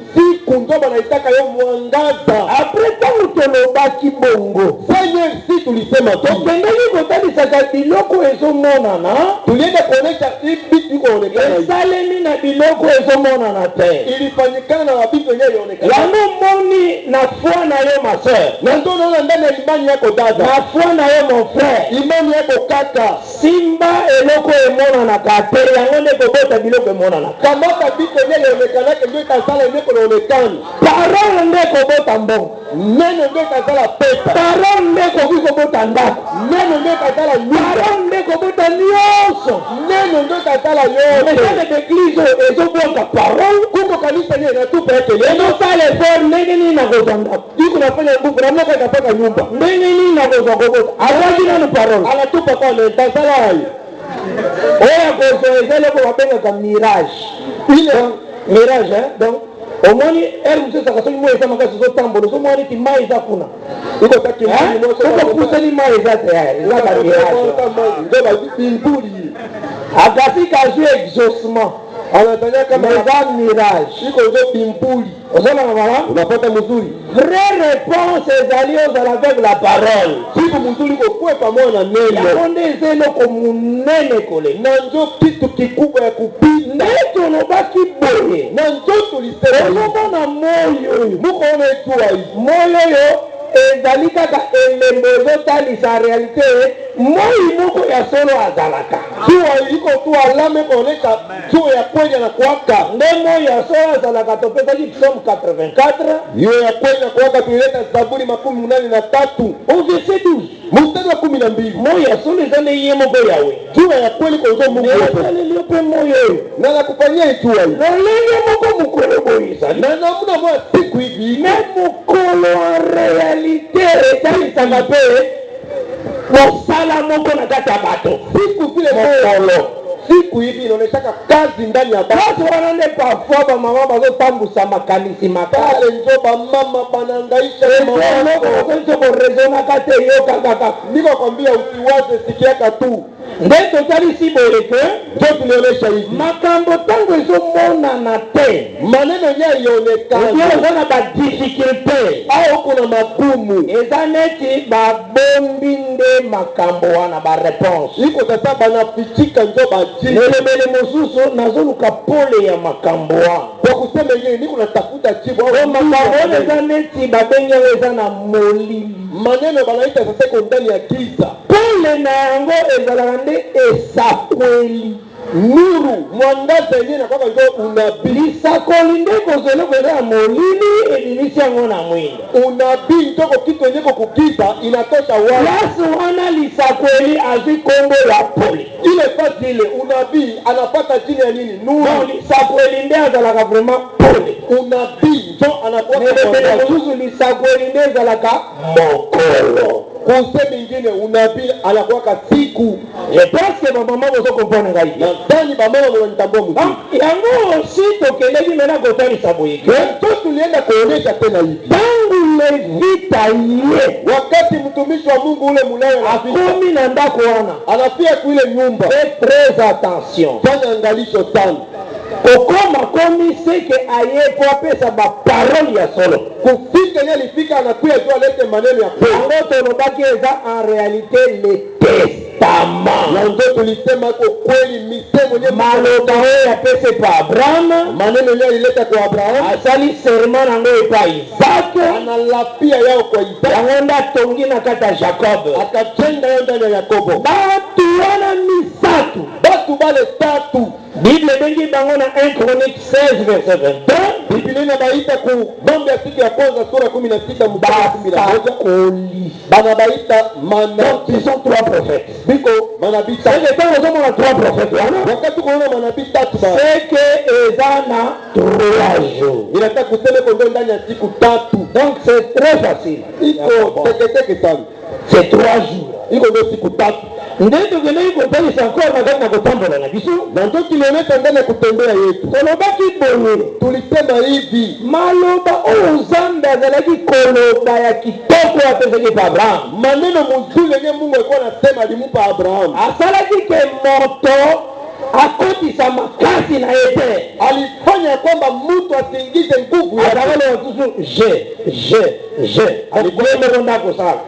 C: siku ndo banaitaka yo mwangaza.
D: Après tangu tolobaki bongo
C: Seigneur, si tulisema tu
D: tokendeki kotalisaka biloko ezomonana
C: tulienda kuonesha hii vitu iko onekana hivi.
D: esalemi na biloko ezomonana te.
C: Ilifanyikana na wabitu wenyewe ilionekana.
D: Yango moni na foi na yo ma sœur,
C: Na ndio naona ndani ya imani yako dada,
D: na foi na yo mon frère,
C: imani yako kaka,
D: simba eloko emonanaka te, yango nde kobota biloko emonana.
C: kamata vitu wenyewe ilionekanake ndio itasala yenyewe kunaonekana.
D: Parole nde kobota mbongo,
C: Neno ndio itasala pesa.
D: parole nde koki kobota ndako,
C: Neno ndio itasala nyumba.
D: parole nde kobota nyonso.
C: Neno ndio itasala
D: Mesane
C: yote.
D: d'église ezobwaka parole,
C: Kuko kanisa yenyewe inatupa yake neno.
D: ezosala effort ndenge nini nakozwa ndako,
C: Iko nafanya nguvu na mnaka ikapaka nyumba.
D: ndenge nini nakozwa kobota, azwaki nanu parole.
C: Anatupa kwa neno itasala hayo.
D: Oyo akozwa eza eloko babengaka mirage.
C: Ile
D: Mirage, donc omoni ere mosusu aka soki moi eza makasi ozotambola ozomona neti mai eza kuna,
C: iko taki mbili moja kwa
D: okopusani mai eza te, eza bamirage.
C: ndio bimbuli.
D: Akasi kazwi exaucement,
C: Anatania kama
D: eza mirage.
C: iko ndio bimbuli.
D: Ozolanga mala
C: Unapata mzuri.
D: vraie réponse ezali ozala avec la parole.
C: Siku mzuri uko kwa pamoja na neno.
D: Yango nde eza eloko monene koleka.
C: Na ndio kitu kikubwa ya kupita.
D: Nde tolobaki boye,
C: Na ndio tulisema hivi.
D: ozomona moyo oyo,
C: Muko ona itua hivi.
D: moyo oyo ezali kaka elembo ezotalisa réalité moi moko ya solo azalaka.
C: Jua iko tu alama kuonesha jua ya kweli na kuwaka.
D: Nde moi ya solo azalaka topesaki Psaume 84
C: Hiyo ya kweli na kuwaka tulileta Zaburi 83
D: au verset 12.
C: mstari wa 12.
D: Moi ya solo eza nde ye moko yawe.
C: Jua ya kweli kwa uzo Mungu wote.
D: Esaleli mpe moyo oyo
C: Na nakufanyia jua hivi.
D: lolenge moko mokolo boye ezali.
C: Na namna moja siku hivi
D: Me mokolo en réalité etalisaka mpe mosala moko na kati ya bato.
C: siku vile
D: Mokolo
C: siku hivi inaoneshaka kazi ndani ya basi.
D: kasi wana nde parfois bamama bazotambusa makanisi makasi
C: Pale ndio bamama banangaisha
D: eloko okoki korezonaka te yokakaka.
C: Niko kwambia usiwaze sikiaka tu.
D: Nde totalisi boye ke
C: Ndio tulionyesha hivi.
D: makambo ntango ezomonana te,
C: Maneno yenyewe
D: oyo
C: ionekana.
D: eza na badifficulté,
C: Au kuna magumu.
D: eza neti babombi nde makambo wana bareponse.
C: Iko sasa banafichika ndio bajibu.
D: Elemele mosusu nazoluka pole ya makambo wana.
C: Kwa kusema ingine niko natafuta jibu.
D: Oyo makambo wana eza neti babengi yango eza na molili.
C: Maneno banaita sasa iko ndani ya giza.
D: Pole na yango ezalaka nde esakweli.
C: Nuru mwangaza yenyewe na kwamba ndio unabii.
D: Lisakoli nde kozwa eloko eza na molili ebimisi yango na mwinda.
C: Unabii ndio kitu yenyewe kugiza inatosha wazi.
D: Plasi wana lisakweli azwi kombo ya pole.
C: Ile fasi ile unabii anapata jina ya nini?
D: Non,
C: Nuru.
D: lisakweli nde azalaka vraiment pole.
C: Unabii ndio anakuwa
D: Nelebele mosusu lisakweli nde ezalaka mokolo.
C: kusema ingine unabii anakuwa siku.
D: Je pense que bamama bozokomprendre ngai.
C: Na ndani bamama mwanitambua mzuri.
D: Donc yango si tokendeki mena kotalisa boye ke
C: Ndio tulienda kuonesha tena hivi.
D: ntango levita ye
C: Wakati mtumishi wa Mungu ule mulayo anafika,
D: akomi na ndako wana,
C: anafia kuile nyumba.
D: faites très attention.
C: Fanya angalisho sana.
D: Okoma komi seke aye po apesa baparole ya solo.
C: Kufika yeye alifika anakuya tu alete maneno ya kweli.
D: Yango tolobaki eza en réalité le testament.
C: Na ndio tulisema kwa kweli misemo yenyewe
D: Maloba oyo apese pa Abraham,
C: maneno yeye alileta kwa Abraham,
D: asali serment nango epa Isaac,
C: analapia yao kwa Isaka,
D: yango nde atongi na kati ya Jacob.
C: akajenga yao ndani ya Yakobo.
D: Batu wana misatu,
C: Batu bale tatu
D: Bible ebengi bango na 1 Chronique 16 verset 22,
C: Biblia inabaita ku mambo ya siku ya kwanza sura 16 mstari wa 11.
D: basakoli.
C: Banabaita
D: Donc
C: manabii.
D: ils sont trois prophètes.
C: Biko manabii
D: Sasa
C: tatu.
D: ntango ozomona trois prophètes wana,
C: Wakati kuona manabii tatu ba
D: c'est que eza na 3 jours.
C: inataka kusema kwa ndio ndani ya siku tatu.
D: Donc c'est très facile.
C: Iko teketeke sana.
D: C'est 3 jours.
C: Iko ndio siku tatu.
D: Nde tokendeki kotalisa encore na kati na kotambola na biso,
C: Na ndio tulionyesha ndani ya kutembea yetu.
D: tolobaki boye
C: Tulisema hivi,
D: maloba oyo nzambe azalaki koloba ya kitoko apesaki pa Abraham,
C: maneno mzuri yenye Mungu alikuwa anasema alimupa Abraham.
D: asalaki ke moto akotisa makasi na ete
C: alifanya kwamba mtu asiingize nguvu ya
D: atakalo watusu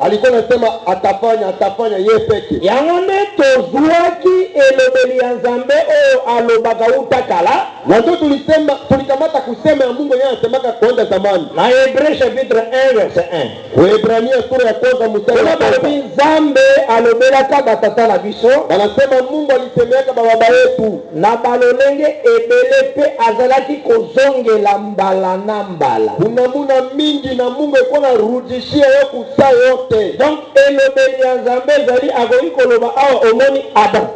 C: alikuwa anasema atafanya yeye peke
D: yango nde tozwaki elobeli ya Nzambe oyo alobaka utakala
C: na ndio tulikamata kusema ya Mungu yeye anasemaka kuenda zamani
D: na Hebreu chapitre 1 verset 1
C: Waebrania sura ya kwanza mstari wa kwanza.
D: Nzambe alobelaka batata na biso
C: anasema Mungu alisemeaka baba yetu
D: na balolenge ebele pe azalaki kozongela mbala na mbala
C: kunamuna mingi na Mungu alikuwa anarudishia yeye kusaa yote.
D: Donc elobeli ya Nzambe ezali akoki koloba awa omoni Adam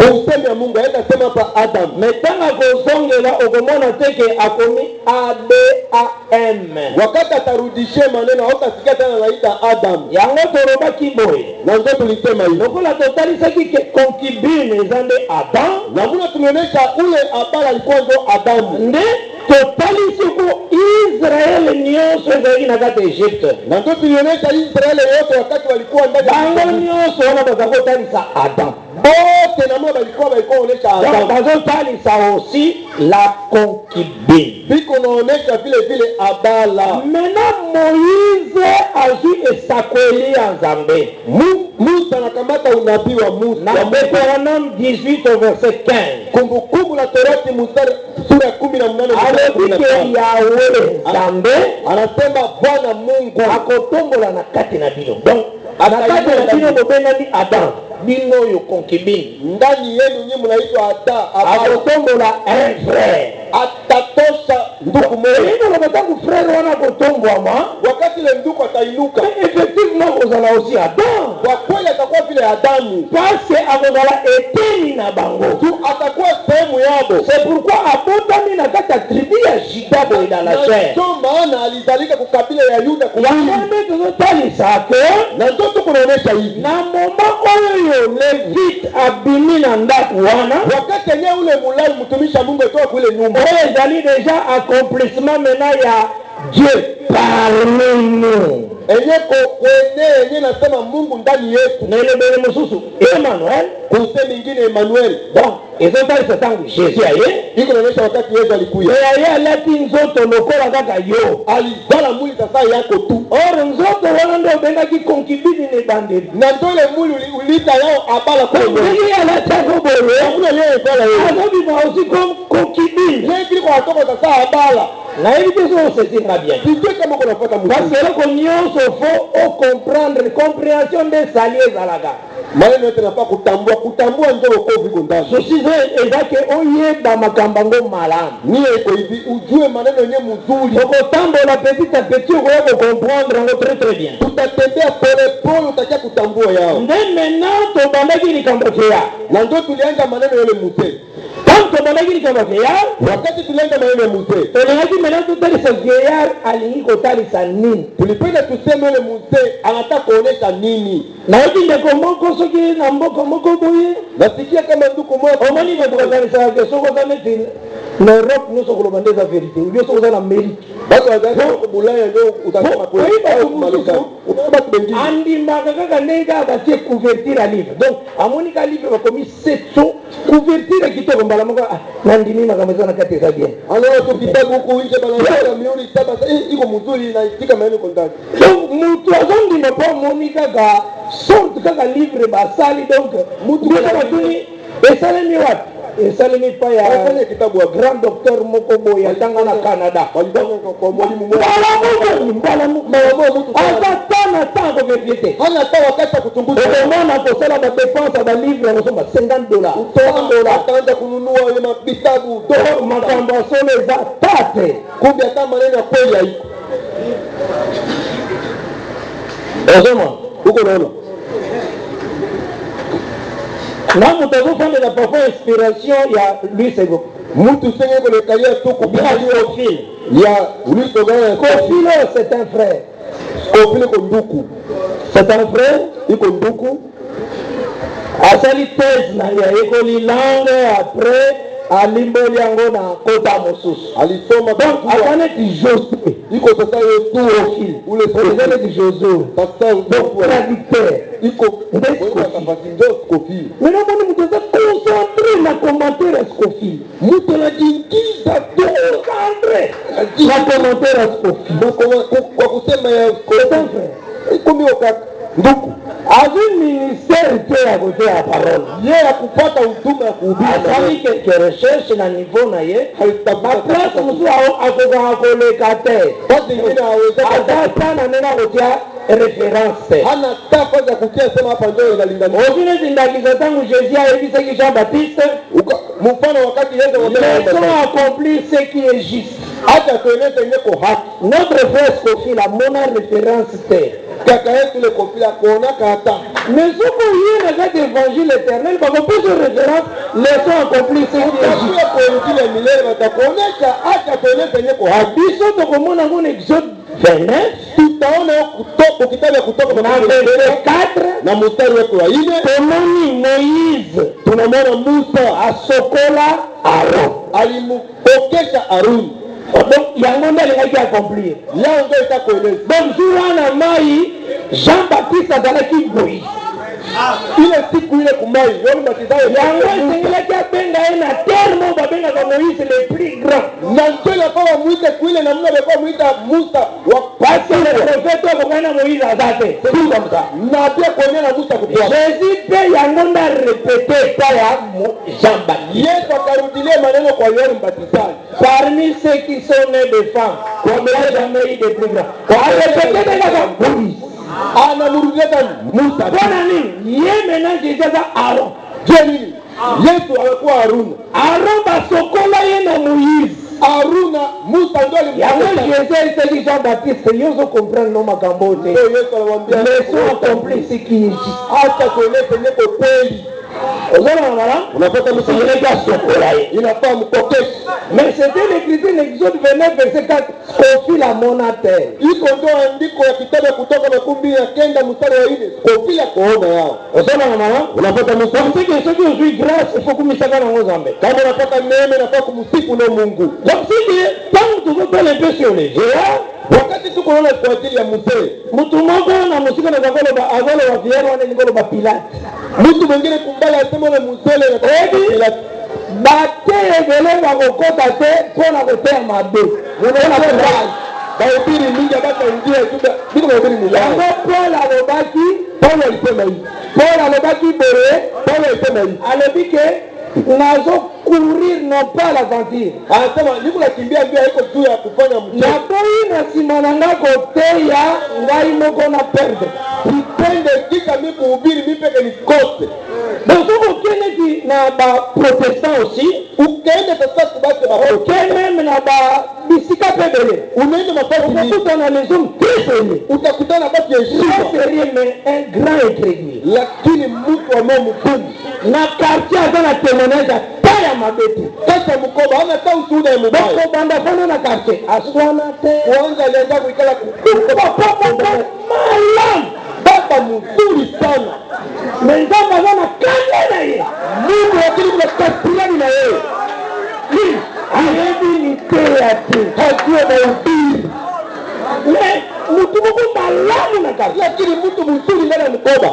C: usemi ya Mungu aenda sema hapa Adam
D: metanga kozongela okomona teke akomi ADAM
C: wakati atarudishia maneno hautasikia tena anaita Adam
D: yango tolobaki boye
C: na ndio tulisema hivi
D: lokola totalisaki ke concubine eza nde Adam
C: na mbona tumeonyesha ule Abala alikuwa ndio Adamu
D: nde totalisi ko Israeli nyonso ezalaki na kati ya Egypte
C: na ndio tulionyesha Israeli yote wakati walikuwa ndani
D: bango nyonso wana bazakotalisa Adam
C: bote na mbona walikuwa onyesha Adam
D: bazotalisa aussi la concubine
C: biko naonyesha vile Abala.
D: Maintenant Moïse azui esakweli ya Nzambe
C: Musa anakamata unabii wa Musa
D: na Deutéronome 18 verset 15
C: kumbukumbu la Torati mstari sura ya 18
D: alobike Yawe Nzambe
C: anasema Bwana Mungu
D: akotombola na kati na bino donc na kati na bino bobengani Adam bino yo concubine
C: ndani yenu nyinyi mnaitwa
D: akotombola un frère
C: atatosha ndugu mmoja
D: ndio batangu frère wana kotombwama
C: wakati ile ndugu atainuka
D: effectivement ozala aussi Adam
C: kwa kweli atakuwa vile Adamu
D: parce akozala eteni na bango
C: tu atakuwa sehemu yabo
D: c'est pourquoi abotami na kati ya tribu ya Juda boye dans la chair
C: ndio maana alizalika kwa kabila ya Yuda
D: yango tozotalisa ke
C: na ndio tukunaonyesha hivi
D: na moma oyo Levite abimi na ndako wana
C: wakati yenyewe ule mulai mtumisha Mungu atoka kule nyumba
D: oyo ezali deja accomplissement maintenant ya Dieu parmi nous
C: enye nasema Mungu ndani yetu
D: na elebele mosusu Emmanuel
C: kusema ingine Emmanuel
D: donc ezotalisa tangu Jésus aye
C: iko naonyesha wakati Yesu alikuya
D: aye alati nzoto lokola kaka yo
C: alivala mwili sasa yako tu
D: or nzoto wana ndio obengaki concubine ne bandeli
C: na ndole mwili ulita yao Abala kwa
D: ndenge alati ako boye
C: hakuna yeye kwa yeye
D: azobima aussi comme concubine
C: yeye kile kwa atoka sasa Abala
D: na hivi biso c'est très bien
C: sijui kama kuna fuata Mungu
D: parce que ko nyonso faut au comprendre compréhension de salier zalaga
C: maneno yote nafaa kutambua ndio wokovu iko ndani
D: sosize ezake oyeba makambo ngo malamu
C: ni iko hivi ujue maneno yenyewe mzuri
D: okotambola petit à petit okoya comprendre ngo très bien
C: tutatembea pole utakia kutambua yao
D: nde maintenant tobandaki likambo keya
C: na ndio tulianza maneno yale mzee
D: tant tobandaki likambo keya
C: wakati tulianza maneno ya mzee
D: tolingaki maintenant totalisa vieillard alingi kotalisa nini
C: tulipenda tuseme yule mzee anataka kuonesha nini
D: nayoki ndeko moko soki na mboka moko boye
C: nasikia kama ndugu mmoja
D: omoni kotukazalisaka ke soko oza neti na Europe nyonso koloba nde eza verité ubie soko oza na Amerike
C: batu wazalika Bulaya ndio utasema kweli batu bengine
D: andimaka kaka ndenge batie couverture ya livre donc amoni ka livre bakomi 700 couverture kitoko mbala moko nandimi makambo eza na kati eza bien
C: alors to kitabu huku nje bana miuli saba iko mzuri na itika maneno iko ndani
D: donc mutu azondima po amoni kaka sorte kaka livre basali donc mutu kaka batuni esalemi wapi esalemi pa ya
C: kitabu wa
D: grand docteur moko boye atanga na Canada
C: walifanya kwa mwalimu mmoja
D: aza tana tango vérifié
C: hana hata wakati wa kuchunguza
D: omona kosala badépense ba livre yango $50
C: ataanza kununua ile vitabu
D: makambo ya solo eza tate
C: kumbe hata maneno ya kweli haiko
D: ozoma
C: huko naona
D: na mutu azofandela parfois inspiration ya Louis Sego
C: mutu senge kolekalia tu
D: kubia Scofield
C: ya Louis Sego
D: Scofield c'est un frère
C: Scofield iko nduku
D: c'est un frère
C: iko nduku
D: asali thèse na ya ekoli langue après alimboli yango na kota mosusu.
C: alisoma
D: Donc akaneti Josué
C: iko sasa hiyo Théophile ule
D: akaneti Josué
C: sasa
D: donc traducteur
C: iko
D: Scofield.
C: nafasi ndio Scofield.
D: Maintenant moni mtu za concentré na commentaire ya Scofield.
C: Mtu anajiingiza tu
D: Concentré na commentaire ya Scofield.
C: kwa kusema ya Scofield iko mio kaka ndugu
D: Azui ministère te ya kote ya parole.
C: yeye akupata huduma ya kuhubiri
D: Asali quelque recherche na niveau na ye.
C: Haitafuta
D: Na place mtu akoka koleka te.
C: basi ingine haweza
D: Ata sana nena kotia référence.
C: hana tafa za kutia sema hapa ndio inalingana
D: Ozine zindakiza tangu Jésus a évisé Jean Baptiste.
C: mfano wakati Yesu
D: Laissons accomplir ce qui est juste.
C: hata tueleze nyeko haki
D: Notre frère Scofield a mon référence te.
C: kaka yetu ile kofia kuona kata
D: Mais ce qu'on y a dans l'évangile éternel, par plus de référence, laissons accomplir ce qui est juste.
C: utakuwa kwa ile milele watakuonesha hata tueleze nyeko haki
D: Biso tokomona ngo Exode 29
C: tutaona kutoka kitabu ya kutoka
D: na
C: kwa
D: verset 4
C: na mstari wetu wa 4
D: tomoni Moïse
C: tunamwona Musa
D: asokola Aaron.
C: alimpokesha Aruni
D: Donc yango nde alingaki accomplir.
C: yao ndio itakueleza
D: Donc jour wana mai Jean-Baptiste azalaki Moïse.
C: ile siku ile kumai yoni batizayo
D: Yango esengelaki abenga ye na terme oyo babengaka Moïse le plus grand.
C: na ndio kwa muite kuile na mna kwa muita Musa wa
D: Parce que le prophète akokani na Moïse aza te. C'est tout comme ça.
C: na pia kuonea na Musa kwa
D: Jésus pe yango nde arépété pa ya Jean-Baptiste.
C: Yesu akarudilia maneno kwa Yohana Mbatizaji
D: Parmi ceux qui sont nés de femmes, on n'a jamais eu de plus grand. Arépété kaka Moïse.
C: anamurudia Musa
D: Bona nini? Ye maintenant Jésus aza Aaron.
C: je nini Yesu alikuwa Haruna
D: Aaron basokola ye na Moïse.
C: Haruna Musa ndio
D: Yango
C: alimwambia
D: Jésus eseli Jean-Baptiste yozo comprendre no makambo te.
C: ndio Yesu alimwambia
D: Laissons accomplir ce qui est juste.
C: hata tueleze nyeko kweli
D: Ozona mama?
C: unapata Musa
D: Yeye asokola ye.
C: inafaa mpokeshe
D: Mais c'était l'écriture de Exode 29 verset 4. Scofield a mon terre.
C: iko ndio andiko ya kitabu ya kutoka 29 mstari wa 4 kofia kuona yao
D: Ozona mama?
C: unapata Musa
D: Donc c'est que ceux qui ont joué grâce, il faut kumisaka nango Nzambe.
C: kama unapata neema inafaa kumsifu na Mungu
D: Donc si tant que tu veux un peu sur les géants,
C: wakati tuko naona kwa ajili ya mzee
D: mutu moko na musika na zakoloba azoloba fiero wane nikoloba Pilate.
C: mtu mwingine kumbala asema na mzee na
D: Bateyebele bakokota te mpona koteya mabe.
C: bahubiri mingi abataingia juda biko bahubiri mulaya
D: Yango Paul alobaki,
C: Paulo alisema hivi
D: Paul alobaki boye,
C: Paulo alisema hivi
D: alobi ke nazo courir non pas l'aventure.
C: anasema niko nakimbia mbio haiko juu ya kufanya mchezo
D: Naboyi na nsima na nga koteya ngai moko na perdre.
C: sipende kika mi kuhubiri mi peke nikose
D: Donc soki okendeki na baprotestant aussi,
C: ukaenda sasa kubate
D: okende meme na bisika mpe ebele,
C: unaenda mafasi mingi
D: okokutana les hommes très sérieux.
C: utakutana batu ya
D: Très
C: heshima
D: sérieux mais un grand incrédule.
C: lakini mtu ambaye mgumu
D: Na quartier aza na témoignage ata ya mabe te.
C: sasa mkoba hana hata ushuhuda ya mubaya
D: Donc obanda fana na quartier aswana te.
C: kwanza alianza kuikala
D: Papa malam
C: baba mzuri sana
D: mais nzambe aza na kanda na ye.
C: Mungu lakini kuna kasirani na yeye
D: Ayebi liteya te.
C: hajue mahubiri
D: Mais mutu moko malamu na quartier.
C: lakini mtu mzuri ndani ya mkoba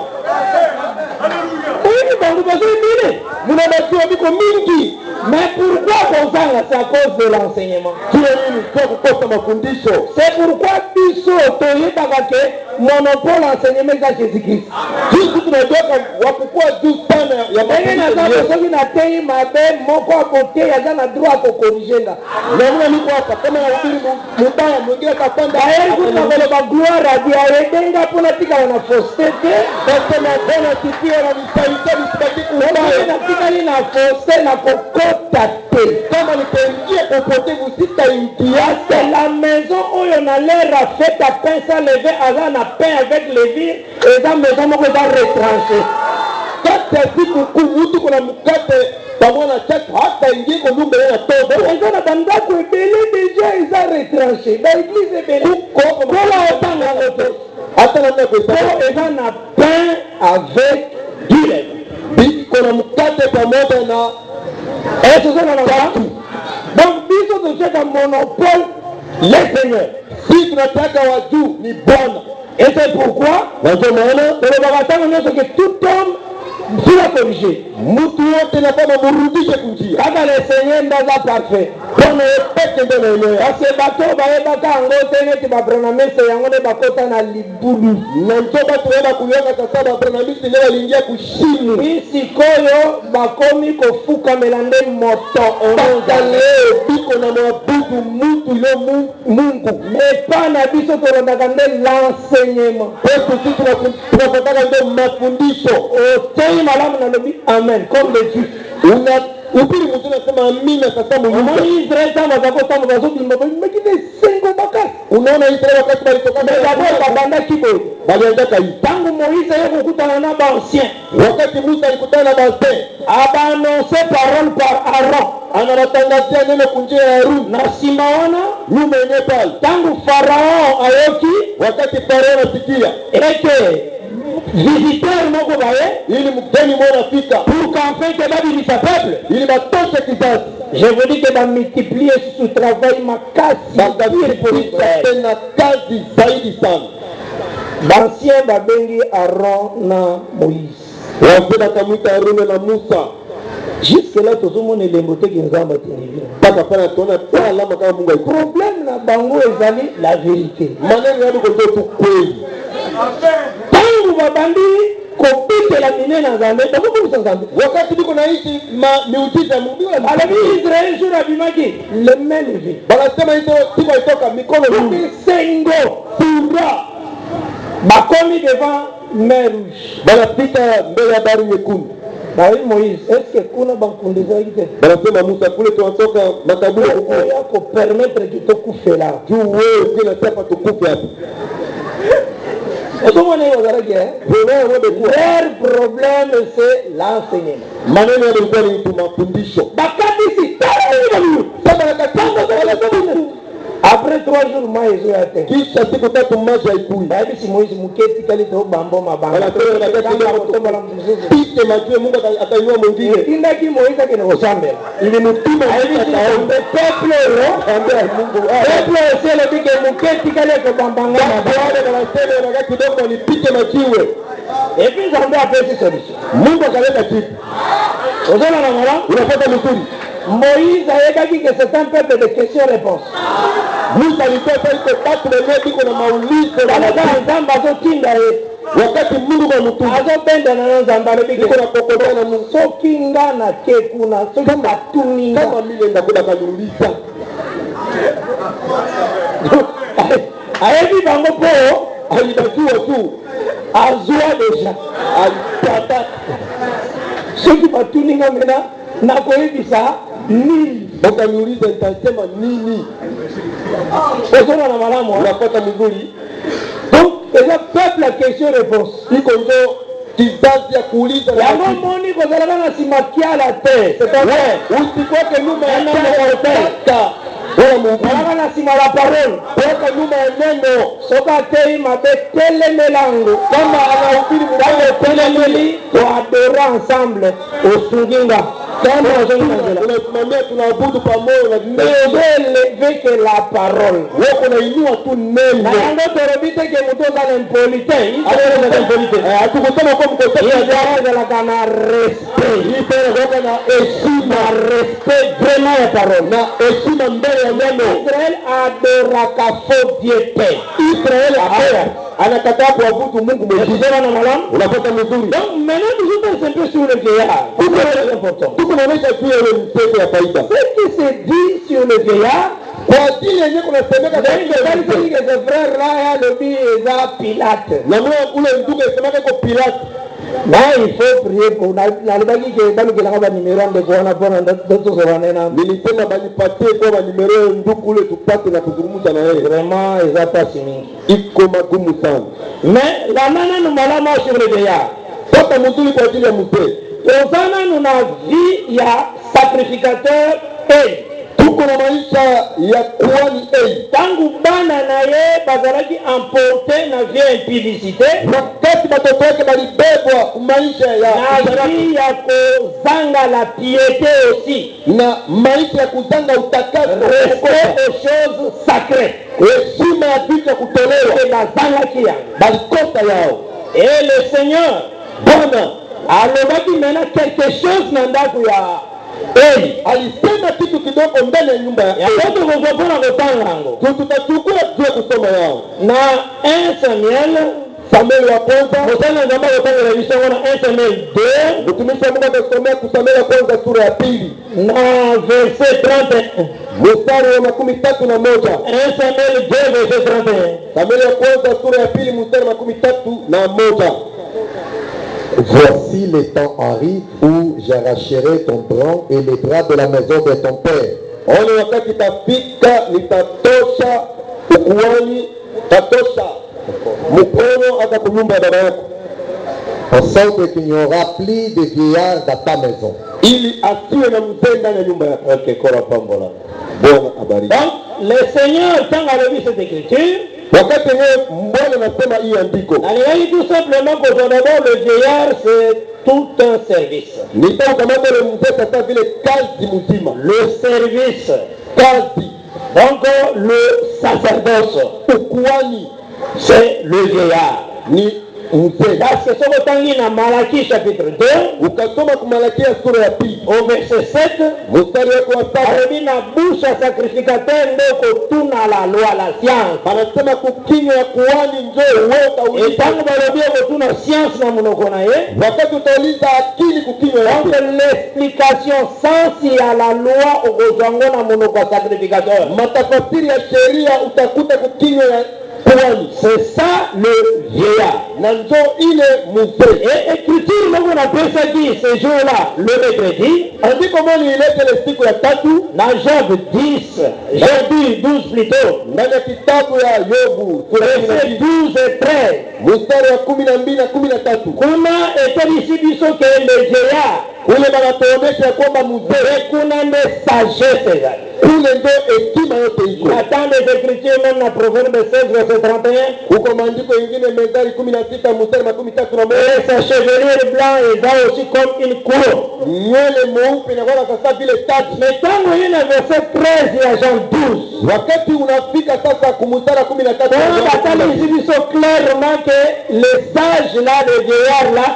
D: Oyini bango bazoyebile.
C: munabatiwa biko mingi
D: Mais pourquoi kozanga? C'est à cause de l'enseignement.
C: kile nini sio kukosa mafundisho
D: C'est pourquoi biso toyebaka ke monopole enseignement eza Jésus-Christ.
C: jinsi tunajoka wakukua juu sana ya
D: Ndenge naza soki nateyi mabe moko akoteya aza na droit akokorige nga.
C: namuna niko hapa kama nahubiri mubaya mwingine akapanda
D: Bayeri kuna koloba gloire a Dieu ayebenga mpona tikala na fausseté te.
C: nasema Bwana sikia na nisaidie nisibaki
D: Oyo
C: kubaya
D: natikali na fausseté na kokota te.
C: kama nitaingia upotevu sitaingia
D: C'est la maison oyo na l'air a fait à pain sans lever aza na pain avec levure eza maison moko eza retranché.
C: kati ya siku kuu mtu kuna mkate pamoja na chaki hata ingie kwa nyumba ya tobo
D: Eza na bandako ebele deja eza retranché. Baeglise ebele kola otanga ngo te.
C: hata namna ya
D: Po
C: kuhesabu
D: eza na pain avec du lait.
C: kuna mkate pamoja na
D: Et ce sont les donc, biso de un monopole, les seigneurs.
C: Si tunataka wajuu ni Bwana.
D: Et c'est pourquoi, que tout homme doit corriger.
C: Mtu wote nafaa murudishe kunjia.
D: Kama le Seigneur ndaza parfait.
C: Bwana yepeke ndio anaelewa.
D: Parce que bato bayebaka ngo tengeti babronamese yango ne bakota na libulu.
C: Na ndio batu wema kuliona sasa babronamisi leo aliingia kushimu.
D: Isi koyo bakomi kofuka melande moto.
C: Mpaka leo biko na mwabudu mtu ile Mungu.
D: Mepana biso tolondaka nde l'enseignement.
C: Kwetu sisi tunapataka ndio mafundisho.
D: Otei malamu na lobi amen. Comme le Dieu.
C: Upili mtu nasema amina sasa Mungu.
D: Israeli kama zako kama bazobimba mekine sengo bakasi.
C: Unaona Israeli wakati walitoka
D: banda kibo.
C: Balianza hii.
D: Tangu Moïse yeye kukutana na ancien.
C: Wakati Musa alikutana na ancien,
D: aba annoncer parole par Aaron.
C: Anatangazia neno kunjia ya Harun
D: na Simeona
C: nyuma yenyewe pale.
D: Tangu Farao ayoki,
C: wakati Farao anasikia
D: eke visiteur moko baye
C: ili mgeni mwana fika
D: pour qu'enfin que babili sa peuple
C: ili batoshe kizazi.
D: Je vous dis que va multiplier ce travail makasi
C: tena kazi zaidi sana.
D: D'ancien babengi Aaron na Moïse.
C: Wapenda kamwita Aaron na Musa.
D: Jusque là tout le monde est lemboté qui nous a battu.
C: Paka pana tona pala lama kama Mungu aiko.
D: Problème na bango ezali la vérité.
C: Maneno yako ndio tu kweli.
D: Tangu babandi kopite la mine na zambe, tabuku sanzambe.
C: Wakati biko naishi miujiza Mungu
D: alabi Israeli sura bimaki le menvi.
C: Banasema hizo siku itoka mikono mingi
D: sengo pura. Bakomi devant mer rouge.
C: Banapita mbele ya bahari nyekundu.
D: Bayi Moïse, est-ce que kuna bankundeza ite?
C: Banasema Musa kule tunatoka makaburi
D: yako permettre que tokufe là.
C: Juu wewe kila siku tukufe hapa.
D: Leur problème c'est l'enseignement.
C: Maneno yalikuwa ni mafundisho.
D: Bakadisi après 3 jours maji yote.
C: Kisha siku 3 maji haikui.
D: Baada si Moïse muketi kali to bambo mabanga.
C: Pite maji Mungu atainua mwingine.
D: Indaki Moïse akina osambe.
C: Ili mtuma
D: akaombe peuple ambia Mungu. Peuple c'est le bige muketi kali to bambanga.
C: Wale wanasema wakati kidogo walipite majiwe.
D: Et puis Zambia a fait solution.
C: Mungu akaleta kitu.
D: Unaona na mara?
C: Unapata mzuri.
D: Moïse a dit que c'est un peuple de questions-réponses.
C: Musa alikuwa sasa tatu na leo biko na maulizo
D: na nzamba zokinga ye.
C: Wakati Mungu amtuma
D: azopenda na nzamba biko
C: na kokota na Mungu
D: sokinga na kekuna sokinga tuninga
C: kama mimi ndakuda kaniuliza.
D: Ayebi bango po
C: alibajua tu
D: azua deja
C: alipata
D: soki batuninga mena na koyebisa nini
C: bakaniuliza nitasema nini.
D: Ozona na malamu
C: unapata mzuri.
D: Donc eza peuple à question réponse
C: iko ndio kizazi ya kuuliza
D: yango moni kozala na simakia la terre
C: c'est usikwake nyuma ya neno wala Mungu
D: na sima la parole
C: weka nyuma ya neno
D: soka tei mabetele melango
C: kama anahubiri
D: telemeli wa adora ensemble osunginga kama
C: tunasimamia tunaabudu pamoja na
D: élevé que la parole
C: wako na inua tu neno
D: na yango torobite ke muto za impolite
C: hatukutana kwa mkosaji
D: ya kana respect
C: hii pale kwa na heshima
D: respect vraiment la parole
C: na heshima mbele ya neno.
D: Israel adoraka faux diete.
C: Israel anakataa kuabudu Mungu mwingine
D: na malamu.
C: Unapata mzuri.
D: Donc maintenant nous sommes un peu sur le vieillard. C'est important.
C: Tukunaonesha juu ya mtego ya faida.
D: Ce qui se dit sur le vieillard
C: kwa ajili yenyewe kunasemeka
D: katika ce frère là ya lebi eza Pilate.
C: Na ule ndugu asemaka kwa Pilate.
D: Na il faut prier pour na libaki ke bali ke langa ba numero ande kwa na bona ndoto zobana na
C: nilisema banipatie kwa ba numero ndugu ule tupate na kuzungumza na yeye.
D: Vraiment eza pasi mingi.
C: Iko magumu sana.
D: Mais la nana nous malama sur le vieillard.
C: Sasa mzuri kwa ajili ya mzee.
D: Ozana nous na vie ya sacrificateur et
C: tuko tuko na maisha ya kuhani Eli.
D: Tangu bana na ye bazalaki emporté na vie impudicité,
C: Wakati watoto wake walibebwa maisha ya
D: na vie ya kozanga la piété aussi,
C: na maisha ya kuzanga utakaso,
D: respect aux choses sacrées,
C: heshima ya vitu ya kutolewa,
D: et bazalaki yango.
C: balikosa yao.
D: Et le Seigneur
C: Bwana
D: alobaki maintenant quelque chose na ndako ya Eli.
C: alisema kitu kidogo mbele ya nyumba ya
D: Yakoto kokopona kotanga yango
C: tutachukua tuwe kusoma yao
D: na 1 Samuel,
C: Samueli wa kwanza.
D: mosala nzamba kotangela biso wana 1 Samuel 2
C: Mtumishi wa Mungu atasomea Samueli wa kwanza sura ya pili
D: na verset 31.
C: mstari wa 31.
D: 1 Samuel 2 verset 31.
C: Samueli wa kwanza sura ya pili mstari wa 31.
E: Voici les temps arrivent où j'arracherai ton bras et les bras de la maison de ton père.
C: Ole wakati itafika nitatosha ukuhani, tatosha mkono hata kunyumba ya baba yako,
E: En sorte qu'il n'y aura plus de vieillards dans ta maison.
C: ili asiwe na mzee ndani ya nyumba yako. Okay, kora pambola. Bwana abariki.
D: Donc le Seigneur tant a levé cette écriture,
C: Wakati yeye Bwana anasema hii andiko,
D: alibaki tout simplement que d'abord le vieillard c'est tout un service.
C: nitaukamata ile mzee sasa vile kazi mzima,
D: Le service,
C: kazi
D: donc le sacerdoce,
C: ukuhani
D: c'est le vieillard.
C: ni mzee.
D: Parce que ce que dans Malachie chapitre 2,
C: Ukasoma kumalakia sura ya pili
D: au verset 7,
C: mstari wake wa 7
D: alobi na bouche ya sacrificateur ndeko tuna la loi la science.
C: anasema kukinywa ya kuhani njoo uweka uliza.
D: Etango balobi kotuna science na munoko na ye,
C: Wakati utauliza akili kukinywa
D: donc
C: yake,
D: l'explication sensi ya la loi okozwango na munoko ya sacrificateur.
C: matafasiri ya sheria utakuta kukinywa ya kuhani,
D: C'est ça le vieillard.
C: na njoo ile mzee.
D: Et écriture donc on appelle ça dit ce jour-là le mercredi,
C: Andiko moja ilete ile siku ya tatu
D: dans Job 10, Job 12 plutôt,
C: ndani ya kitabu ya Yobu sura ya
D: verset
C: 12
D: 12 et 13.
C: mstari wa 12 na 13.
D: Kuna etalisi biso ke le vieillard
C: Kule banatuonesha kwamba mzee
D: kuna nde sagesse ezali.
C: kule ndio hekima yote iko.
D: Attends les écritures même na Proverbe 16 verset 31.
C: Huko maandiko ingine Methali 16 mstari wa 13
D: Et sa chevelure blanc eza aussi comme une couronne.
C: nywele mweupe na wala sasa vile taji.
D: Mais tango ye na verset 13 ya Jean 12,
C: Wakati unafika sasa kumstari wa 13
D: on batalisi biso clairement que le sage là, le vieillard là,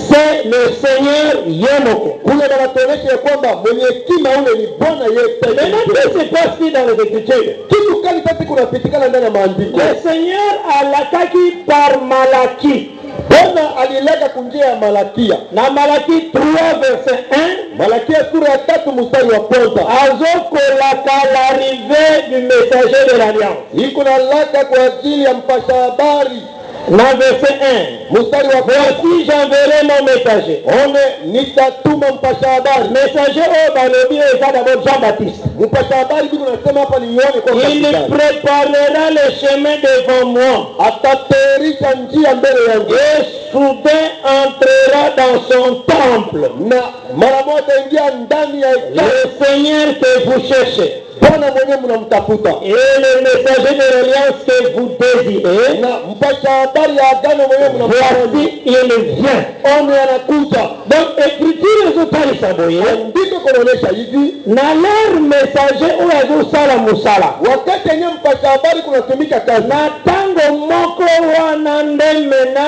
D: c'est le Seigneur Yemoko.
C: kule banatuonesha ya kwamba mwenye hekima ule ni Bwana yeye
D: Maintenant,
C: pekee.
D: qu'est-ce qui se passe dans les Écritures?
C: Kitu kali sasa kunapitikana ndani ya maandiko.
D: Le Seigneur alakaki par Malachie.
C: Bwana alilaga kunjia ya Malakia.
D: Na Malachie 3 verset 1,
C: Malakia sura ya 3 mstari wa kwanza.
D: azokolaka l'arrivée du messager de l'Alliance.
C: Iko na laka kwa ajili ya mpasha habari.
D: Na verset 1,
C: Mstari wa kwanza.
D: voici j'enverrai mon messager.
C: One nitatuma mpasha habari.
D: Messager oyo balobi oyo eza d'abord Jean-Baptiste.
C: Mpasha habari biko nasema hapa ni Yohane kwa
D: Il
C: katikati.
D: préparera le chemin devant moi.
C: Atatayarisha njia mbele yangu.
D: Et soudain entrera dans son temple.
C: Na mara moja ingia ndani ya
D: Le Seigneur que vous cherchez.
C: Bwana mwenyewe mnamtafuta.
D: Et le messager de l'Alliance que vous désirez.
C: Na mpasha habari ya agano mwenyewe mnamtafuta.
D: Voici, il vient.
C: One anakuja.
D: Donc, écriture ezotalisa boye
C: Andiko kunaonyesha hivi,
D: na leur messager oyo azosala mosala
C: wakati yenye mpasha habari kunatumika kazi,
D: na ntango moko wana nde mena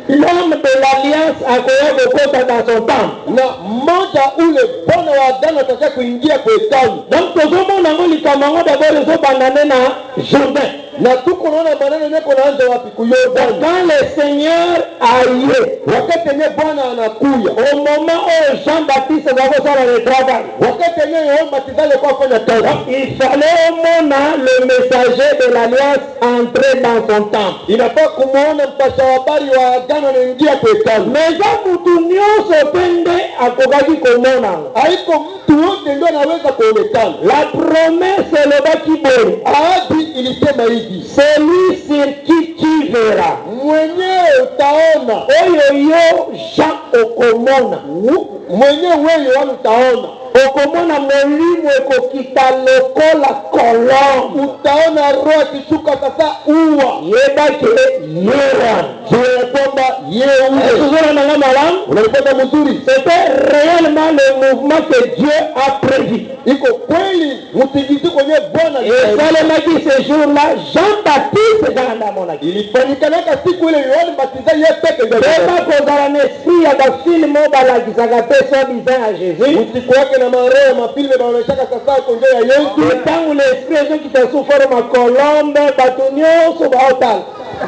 D: l'homme de l'Alliance akoya kokota dans son temple.
C: na mmoja ule Bwana wa agano ataka kuingia kwa hekalu.
D: Donc tozomona ngo likambo yango d'abord ezobanda nde na Jourdain.
C: Na tuko naona maneno yako naanza wapi? Kuyordani.
D: Quand le Seigneur aye,
C: Wakati yenye Bwana anakuya,
D: au moment où Jean-Baptiste azakosala le travail,
C: wakati yenye Yohana Mbatizaji alikuwa afanya kazi,
D: il fallait omona le messager de l'Alliance entrer dans son temple.
C: inafaa kumuona mpasha habari wa agano anaingia kwa hekalu.
D: Mais eza mutu nyonso mpe nde akokaki komona.
C: Haiko mtu wote ndio anaweza kuonekana.
D: La promesse elobaki boye,
C: Ahadi ilisema hivi,
D: celui sur qui tu verras,
C: mwenyewe utaona,
D: oyo yo Jean okomona.
C: mwenyewe wewe Yohana utaona.
D: okomona molimo ekokita lokola kolombe.
C: Utaona roho akishuka sasa ua.
D: Yebake yera.
C: Jua ya kwamba yeye
D: Toujours dans la malam.
C: unalipata mzuri.
D: C'était réellement le mouvement que Dieu a prévu.
C: Iko kweli mtingiziko kwenye Bwana.
D: Et Salemaki ce jour-là, Jean-Baptiste dans mon avis.
C: Ilifanyikanaka siku ile Yohana Mbatizaji yeye peke yake.
D: Beba kozala na esprit ya bafilme balakisaka te so bizan ya Jésus.
C: Usiku wake na maroho mafilme baoneshaka sasa konjo ya Yesu.
D: Ntango l'esprit ezokita sous forme kolombe bato nyonso baotala.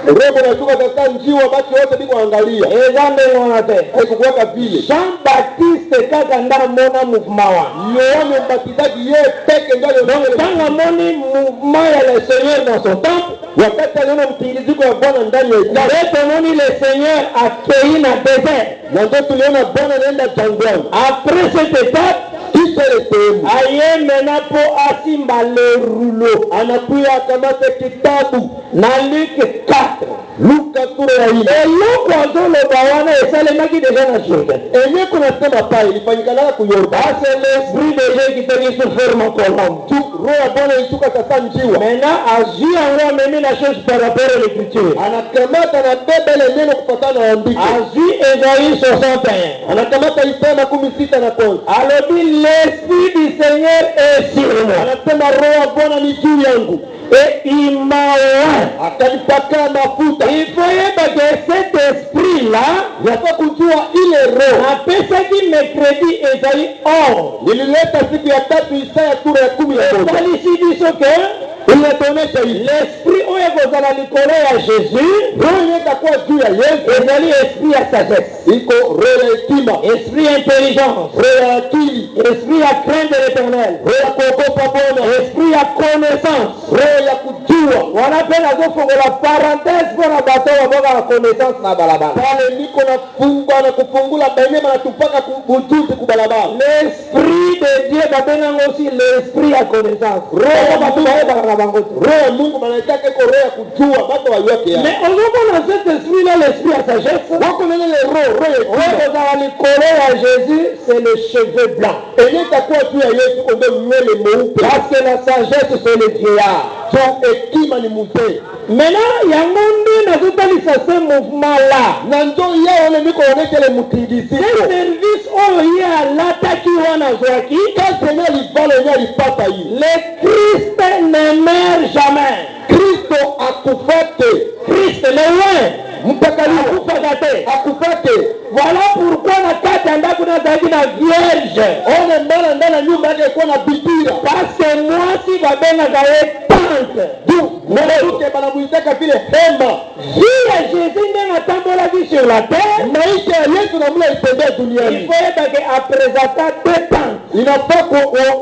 C: Roho inashuka sasa njiwa basi wote biko angalia.
D: Eza ndenge wana te.
C: Haikukuwaka vile.
D: Jean-Baptiste kaka ndamona mouvement wana.
C: Yohana Mbatizaji yeye peke ndio
D: Donc ntango amoni mouvement ya le Seigneur dans son temple,
C: wakati aliona mtingiziko ya Bwana ndani ya
D: ndio tomoni le Seigneur accueilli na désert.
C: na ndio tuliona Bwana anaenda jangwani.
D: Après cette étape,
C: Kisha ile sehemu
D: aye mena po asimba le rouleau.
C: anakuya akamata kitabu
D: Na Luc 4.
C: Luka sura ya 4.
D: eloko azoloba wana esalemaki deja na Jourdain.
C: Enye kunasema pale ilifanyikanaka ku Yordani.
D: Ase l'esprit deja ekitaki sous forme kolombe.
C: Roho ya Bwana ilishuka sasa njiwa.
D: Maintenant azwi yango amemi la chose par rapport à l'écriture.
C: Anakamata na bebe ile neno kufuatana na andiko.
D: Azwi Esaïe 61.
C: Anakamata Isaya 61.
D: Alobi l'esprit du Seigneur est sur moi.
C: Anasema roho ya Bwana ni juu yangu.
D: Et il m'a oint.
C: Akanipaka mafuta.
D: Il faut yeba que cet esprit-là,
C: Yafaa kujua ile roho.
D: apesaki mercredi Esaïe 11.
C: Nilileta siku ya 3 Isaya sura ya 11.
D: esalisi biso ke
C: Inatuonesha hivi.
D: l'esprit oyo ekozala likolo ya Jésus
C: Roho inaweza kuwa juu ya Yesu.
D: ezali esprit ya sagesse,
C: Iko roho ya hekima,
D: esprit ya intelligence,
C: roho ya akili,
D: esprit ya crainte de l'éternel,
C: roho ya kuogopa Bwana,
D: esprit ya connaissance.
C: roho ya kujua.
D: Wana mpe nazofongola parenthèse mpona bato baboka na connaissance na balabala.
C: Pale niko na funga na kufungula baine banatupaka kubujuzi kubalabala.
D: L'esprit de Dieu babengango aussi l'esprit ya connaissance. Roho bato bayebaka na bango te.
C: Roho ya Mungu banaitaka iko roho ya kujua bato wayuake ya.
D: Mais ozomona cet esprit là, l'esprit ya sagesse,
C: Wako nene le roho ya
D: oyo
C: hekima.
D: kozala likolo ya Jésus, c'est le cheveu blanc.
C: Enye itakuwa juu ya Yesu onde nywele mweupe.
D: Parce que la sagesse c'est le vieillard.
C: So hekima ni mzee.
D: Maintenant yango nde nazotalisa ce mouvement là.
C: Na ndo yeye ole niko onesha ile
D: Ce
C: mtingiziko.
D: service oyo ye alataki wana zwaki,
C: Kazi yenye alivala yenye alipata hii.
D: le Christ ne meurt jamais.
C: Kristo akufate.
D: Christ le loin
C: Mtakatifu
D: akufaka te.
C: akufate.
D: Voilà pourquoi na kati ya ndako nazalaki na vierge.
C: One mbala ndani ya nyumba yake kuwa na bikira.
D: Parce que mwasi babengaka ye tante.
C: Mwanamke banamuitaka vile hema.
D: Vie ya Jésus ndenge atambolaki sur la terre,
C: Maisha ya Yesu na mula itembea
D: il
C: duniani.
D: faut yebake apresenta deux tantes.
C: Inafaa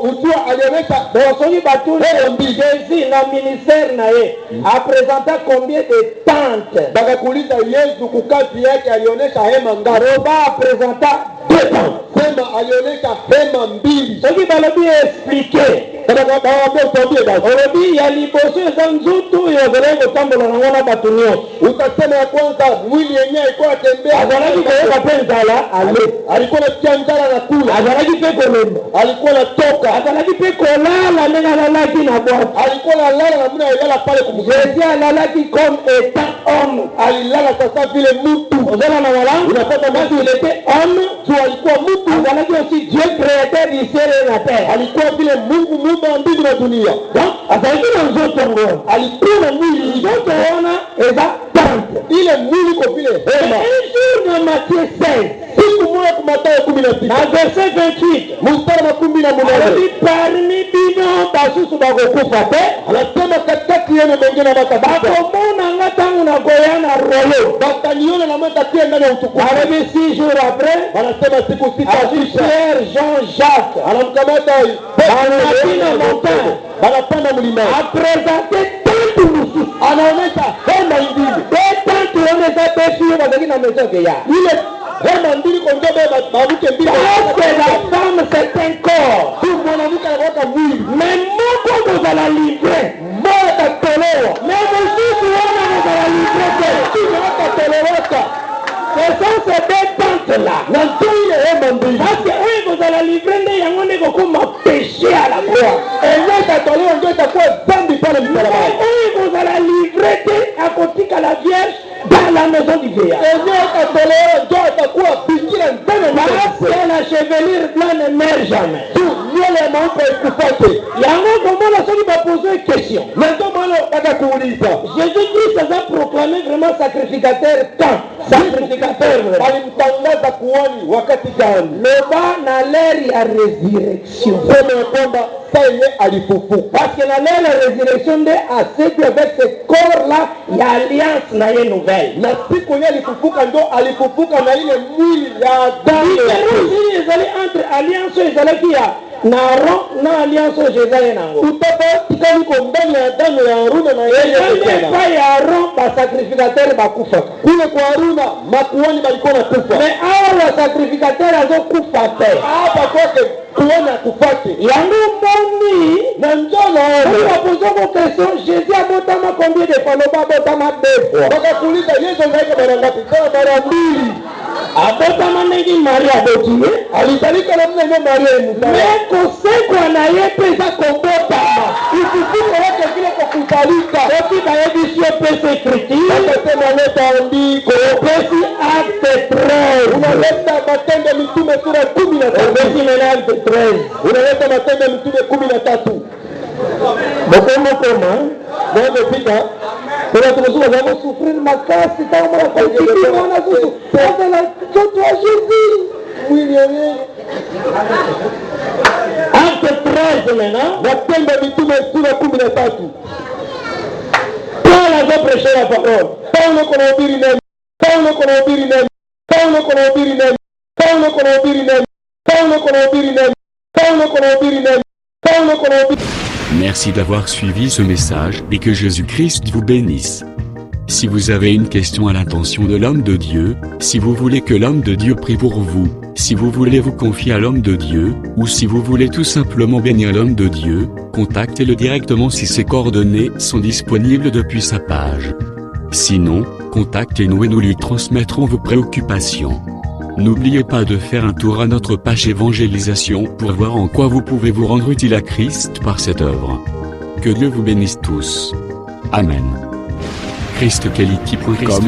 C: ujua alionyesha
D: Soki batuni Jésus na ministère na ye apresenta combien de tantes?
C: bakakuuliza Yesu kukazi yake alionyesha hema ngapi?
D: Roba apresenta deux tantes.
C: Sema alionyesha hema mbili.
D: Soki balobi expliquer,
C: Bawaambia utambie basi.
D: olobi ya liboso eza nzutu oyo ozalaki kotambola nango na bato nyonso.
C: Utasema ya kwanza mwili yenyewe alikuwa atembea.
D: Azalaki koyoka mpe nzala ale,
C: Alikuwa anasikia njala na kula.
D: azalaki mpe kolema,
C: Alikuwa anatoka.
D: azalaki mpe kolala ndenge alalaki na bwato.
C: Alikuwa analala na muna alilala pale kumzee.
D: Jésus alalaki comme étant homme.
C: Alilala sasa vile mtu.
D: Ozala na wala,
C: Unapata
D: parce qu'il était homme,
C: tu alikuwa mtu.
D: azalaki aussi Dieu créateur du ciel et la terre.
C: Alikuwa vile Mungu muumba wa mbingu na dunia.
D: Donc azalaki na nzoto ngo,
C: Alikuwa na mwili.
D: nzoto wana eza tante.
C: Ile mwili kwa vile hema.
D: Un jour dans Matthieu 16,
C: Siku moja kwa Mathayo 16.
D: na verset 28,
C: Mstari wa 18.
D: alobi parmi bino basusu bakokufa te,
C: Anasema katikati yenu mengine watakufa.
D: bakomona nga ntango nakoya na royaume.
C: Wataniona na mtatia ndani ya utukufu.
D: Alobi 6 jours après,
C: Wanasema siku sita
D: azwi
C: kisha
D: Pierre, Jean, Jacques,
C: anamkamata
D: banapina montagne,
C: banapanda mlimani.
D: apresente tante mosusu.
C: Anaonyesha hema ingine.
D: Deux tantes wana eza mpe fille bazalaki na maison ke ya.
C: Ile hema mbili kwa njobe babuke mbili.
D: Parce que la femme c'est un corps,
C: Tu mwanamke anaweka mwili.
D: mais moko kozala livré,
C: Moja katolewa.
D: mais mosusu wana kozala livré te.
C: Tunaweka toleweka.
D: Ce sont ces deux tantes là.
C: Na ndio ile hema mbili.
D: Parce que oyo kozala livré nde yango nde kokoma chevelure blanc ne meurt jamais.
C: tu nywele ya mweupe haikufate.
D: Yango komona soki bapose question.
C: Na ndio maana wakakuuliza
D: Jésus-Christ a proclamé vraiment sacrificateur quand? Sacrificateur vraiment.
C: walimtangaza kuhani wakati gani?
D: Loba na l'ère ya résurrection.
C: Sema ya kwamba saa yenye alifufuka,
D: Parce que na l'ère ya résurrection nde asetu avec ce corps-là ya alliance na ye nouvelle.
C: na siku yenye alifufuka ndo alifufuka na ile mwili ya Adamu.
D: Différence oyo ezali entre alliance oyo ezalaki ya na Aaron na alliance oyo ezali nango.
C: Utapatikana iko ndani ya Adamu ya Haruna na yeye
D: Ezali
C: tena.
D: epai ya Aaron basacrificateur bakufaka.
C: Kule kwa Haruna makuhani balikuwa na kufa.
D: Mais awa basacrificateur azokufa te.
C: Hapa kwake kuhani akufate.
D: Yango mboni
C: Na njoo
D: oyo
C: naona
D: bapoza ko question Jésus abotama combien de fois? Loba abotama 2 fois.
C: wakakuuliza Yesu angaika mara ngapi? Sema mara 2.
D: Abotama ndenge Maria aboti ye.
C: Alitalika namna hiyo Maria mzaa.
D: Mais kosekwa na ye mpe eza kobotama.
C: Ufufuko wake vile kwa kutalika.
D: Soki bayebisi yo pesa écriture
C: Akasema leta andiko.
D: opesi acte 13.
C: Unaleta Matendo ya Mitume sura 13.
D: Opesi mena acte 13.
C: Unaleta Matendo ya Mitume 13.
D: Bokomokoma
C: Ndio
D: kuna tukusuka za kusufrir makasi kama mwana kusikii mwana susu. Sasa la mtoto wa Jésus.
C: mwili yenyewe.
D: Acte 13 maintenant.
C: Matendo ya Mitume sura 13.
D: Paul a prêché la parole.
C: Paulo kunahubiri neno. Paulo kunahubiri neno. Paulo kunahubiri neno. Paulo kunahubiri neno. Paulo kunahubiri neno. Paulo kunahubiri neno. Paulo kunahubiri.
B: Merci d'avoir suivi ce message et que Jésus-Christ vous bénisse. Si vous avez une question à l'intention de l'homme de Dieu, si vous voulez que l'homme de Dieu prie pour vous, si vous voulez vous confier à l'homme de Dieu, ou si vous voulez tout simplement bénir l'homme de Dieu, contactez-le directement si ses coordonnées sont disponibles depuis sa page. Sinon, contactez-nous et nous lui transmettrons vos préoccupations. N'oubliez pas de faire un tour à notre page évangélisation pour voir en quoi vous pouvez vous rendre utile à Christ par cette œuvre. Que Dieu vous bénisse tous. Amen. ChristQuality.com.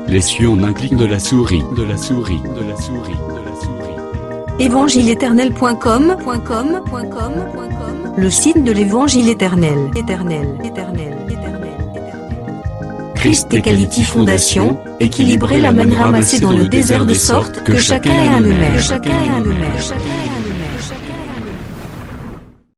B: Les cieux en un clic de la souris.
A: Évangile-éternel.com, le site de l'évangile éternel. Christ et Quality Fondation, équilibrer la manne ramassée dans le désert de sorte que chacun ait un numère.